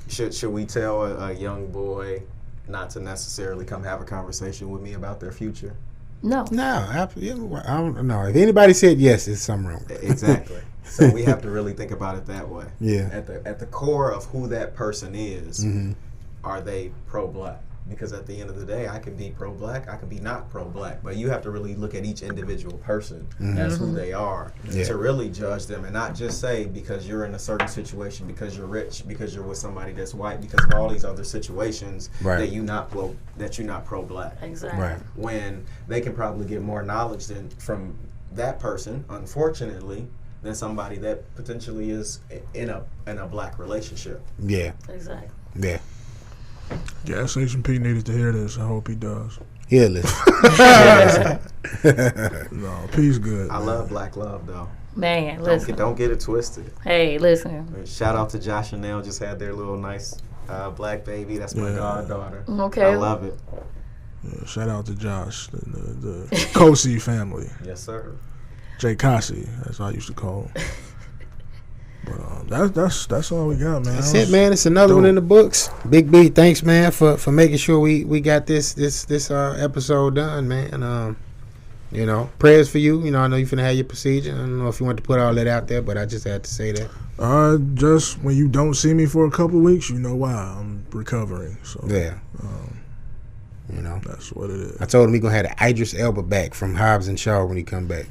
Should we tell a young boy not to necessarily come have a conversation with me about their future? No, I don't know. If anybody said yes, there's something wrong. Exactly. So we have to really think about it that way. Yeah. At the core of who that person is, mm-hmm. Are they pro-black? Because at the end of the day, I can be pro-black, I can be not pro-black, but you have to really look at each individual person mm-hmm. as who they are yeah. to really judge them, and not just say because you're in a certain situation, because you're rich, because you're with somebody that's white, because of all these other situations right. that you're not pro-black. Exactly. Right. When they can probably get more knowledge from that person, unfortunately, than somebody that potentially is in a black relationship. Yeah. Exactly. Yeah. Gas Station P needed to hear this. I hope he does. Yeah, listen. No, P's good. I love black love, though. Man, listen. Don't get it twisted. Hey, listen. Shout out to Josh and Nell. Just had their little nice black baby. That's my goddaughter. Okay. I love it. Yeah, shout out to Josh, the Kosi family. Yes, sir. Jay Kasi, as I used to call him. But that's all we got, man. That's it, man. It's another one in the books. Big B, thanks, man, for making sure we got this episode done, man. Prayers for you. I know you're finna have your procedure. I don't know if you want to put all that out there, but I just had to say that. Just when you don't see me for a couple of weeks, you know why. I'm recovering. So yeah. That's what it is. I told him he gonna have the Idris Elba back from Hobbs and Shaw when he come back.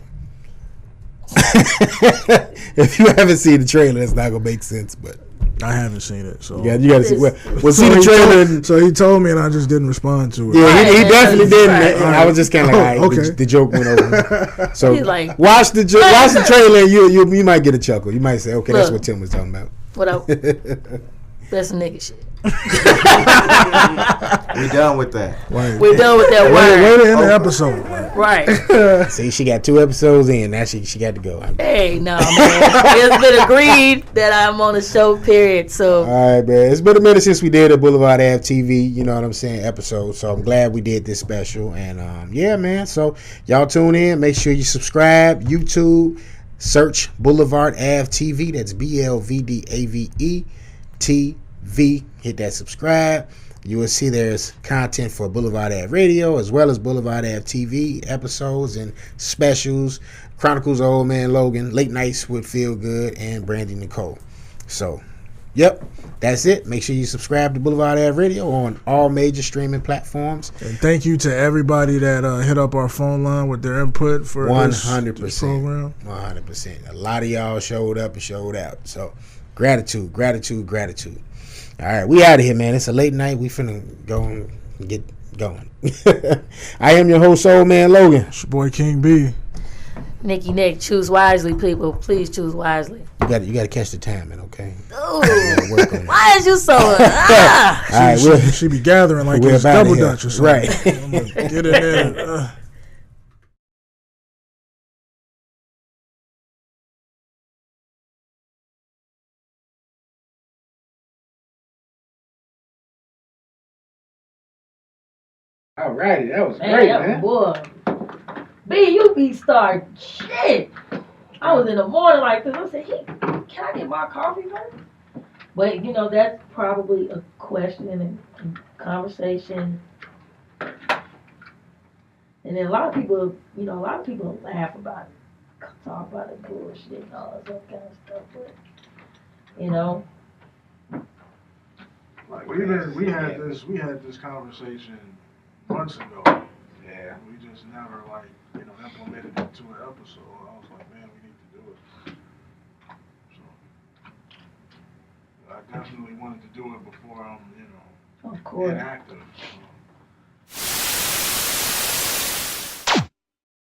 If you haven't seen the trailer, it's not gonna make sense, but I haven't seen it, so Yeah, you got to see. Well, see so the he trailer. told, so he told me, and I just didn't respond to it. Yeah, he definitely didn't. Right. And I was just kind of like, all right, Okay. the joke went over. So He's like, watch the trailer. And you might get a chuckle. You might say, okay, that's Look. what Tim was talking about. what up? That's nigga shit. We done with that. Like, We're done with that way word. to end the episode. Like, Right. See, she got 2 episodes in. Now she got to go. Hey, no, man. It's been agreed that I'm on the show, period. So, All right, man. It's been a minute since we did a Boulevard Ave TV, you know what I'm saying, episode. So I'm glad we did this special. And yeah, man. So y'all tune in. Make sure you subscribe. YouTube. Search Boulevard Ave TV. That's BLVDAVE TV. Hit that subscribe. You will see there's content for Boulevard Ave Radio as well as Boulevard Ave TV episodes and specials. Chronicles of Old Man Logan, Late Nights with Feel Good, and Brandy Nicole. So, yep, that's it. Make sure you subscribe to Boulevard Ave Radio on all major streaming platforms. and thank you to everybody that hit up our phone line with their input for 100%. this program. 100%. A lot of y'all showed up and showed out. So, gratitude. All right, we out of here, man. It's a late night. We finna go and get going. I am your host, Old Man Logan. It's your boy King B. Nikki Nick, choose wisely, people. Please choose wisely. You got to catch the timing, okay? Ooh, Work on it. why is you so? All right, She be gathering like we're it's about double here. dutch or something. Right. I'm gonna get in there. Alrighty, that was Man, great, that man. boy. B, you be starting shit. I was in the morning like this. I said, hey, can I get my coffee first? But, you know, that's probably a question and conversation. And then a lot of people laugh about it, talk about it, bullshit and all that kind of stuff. But, you know, Like we had this conversation months ago. Yeah. We just never implemented it to an episode. I was like, man, we need to do it. So I definitely wanted to do it before I'm of course. inactive. So.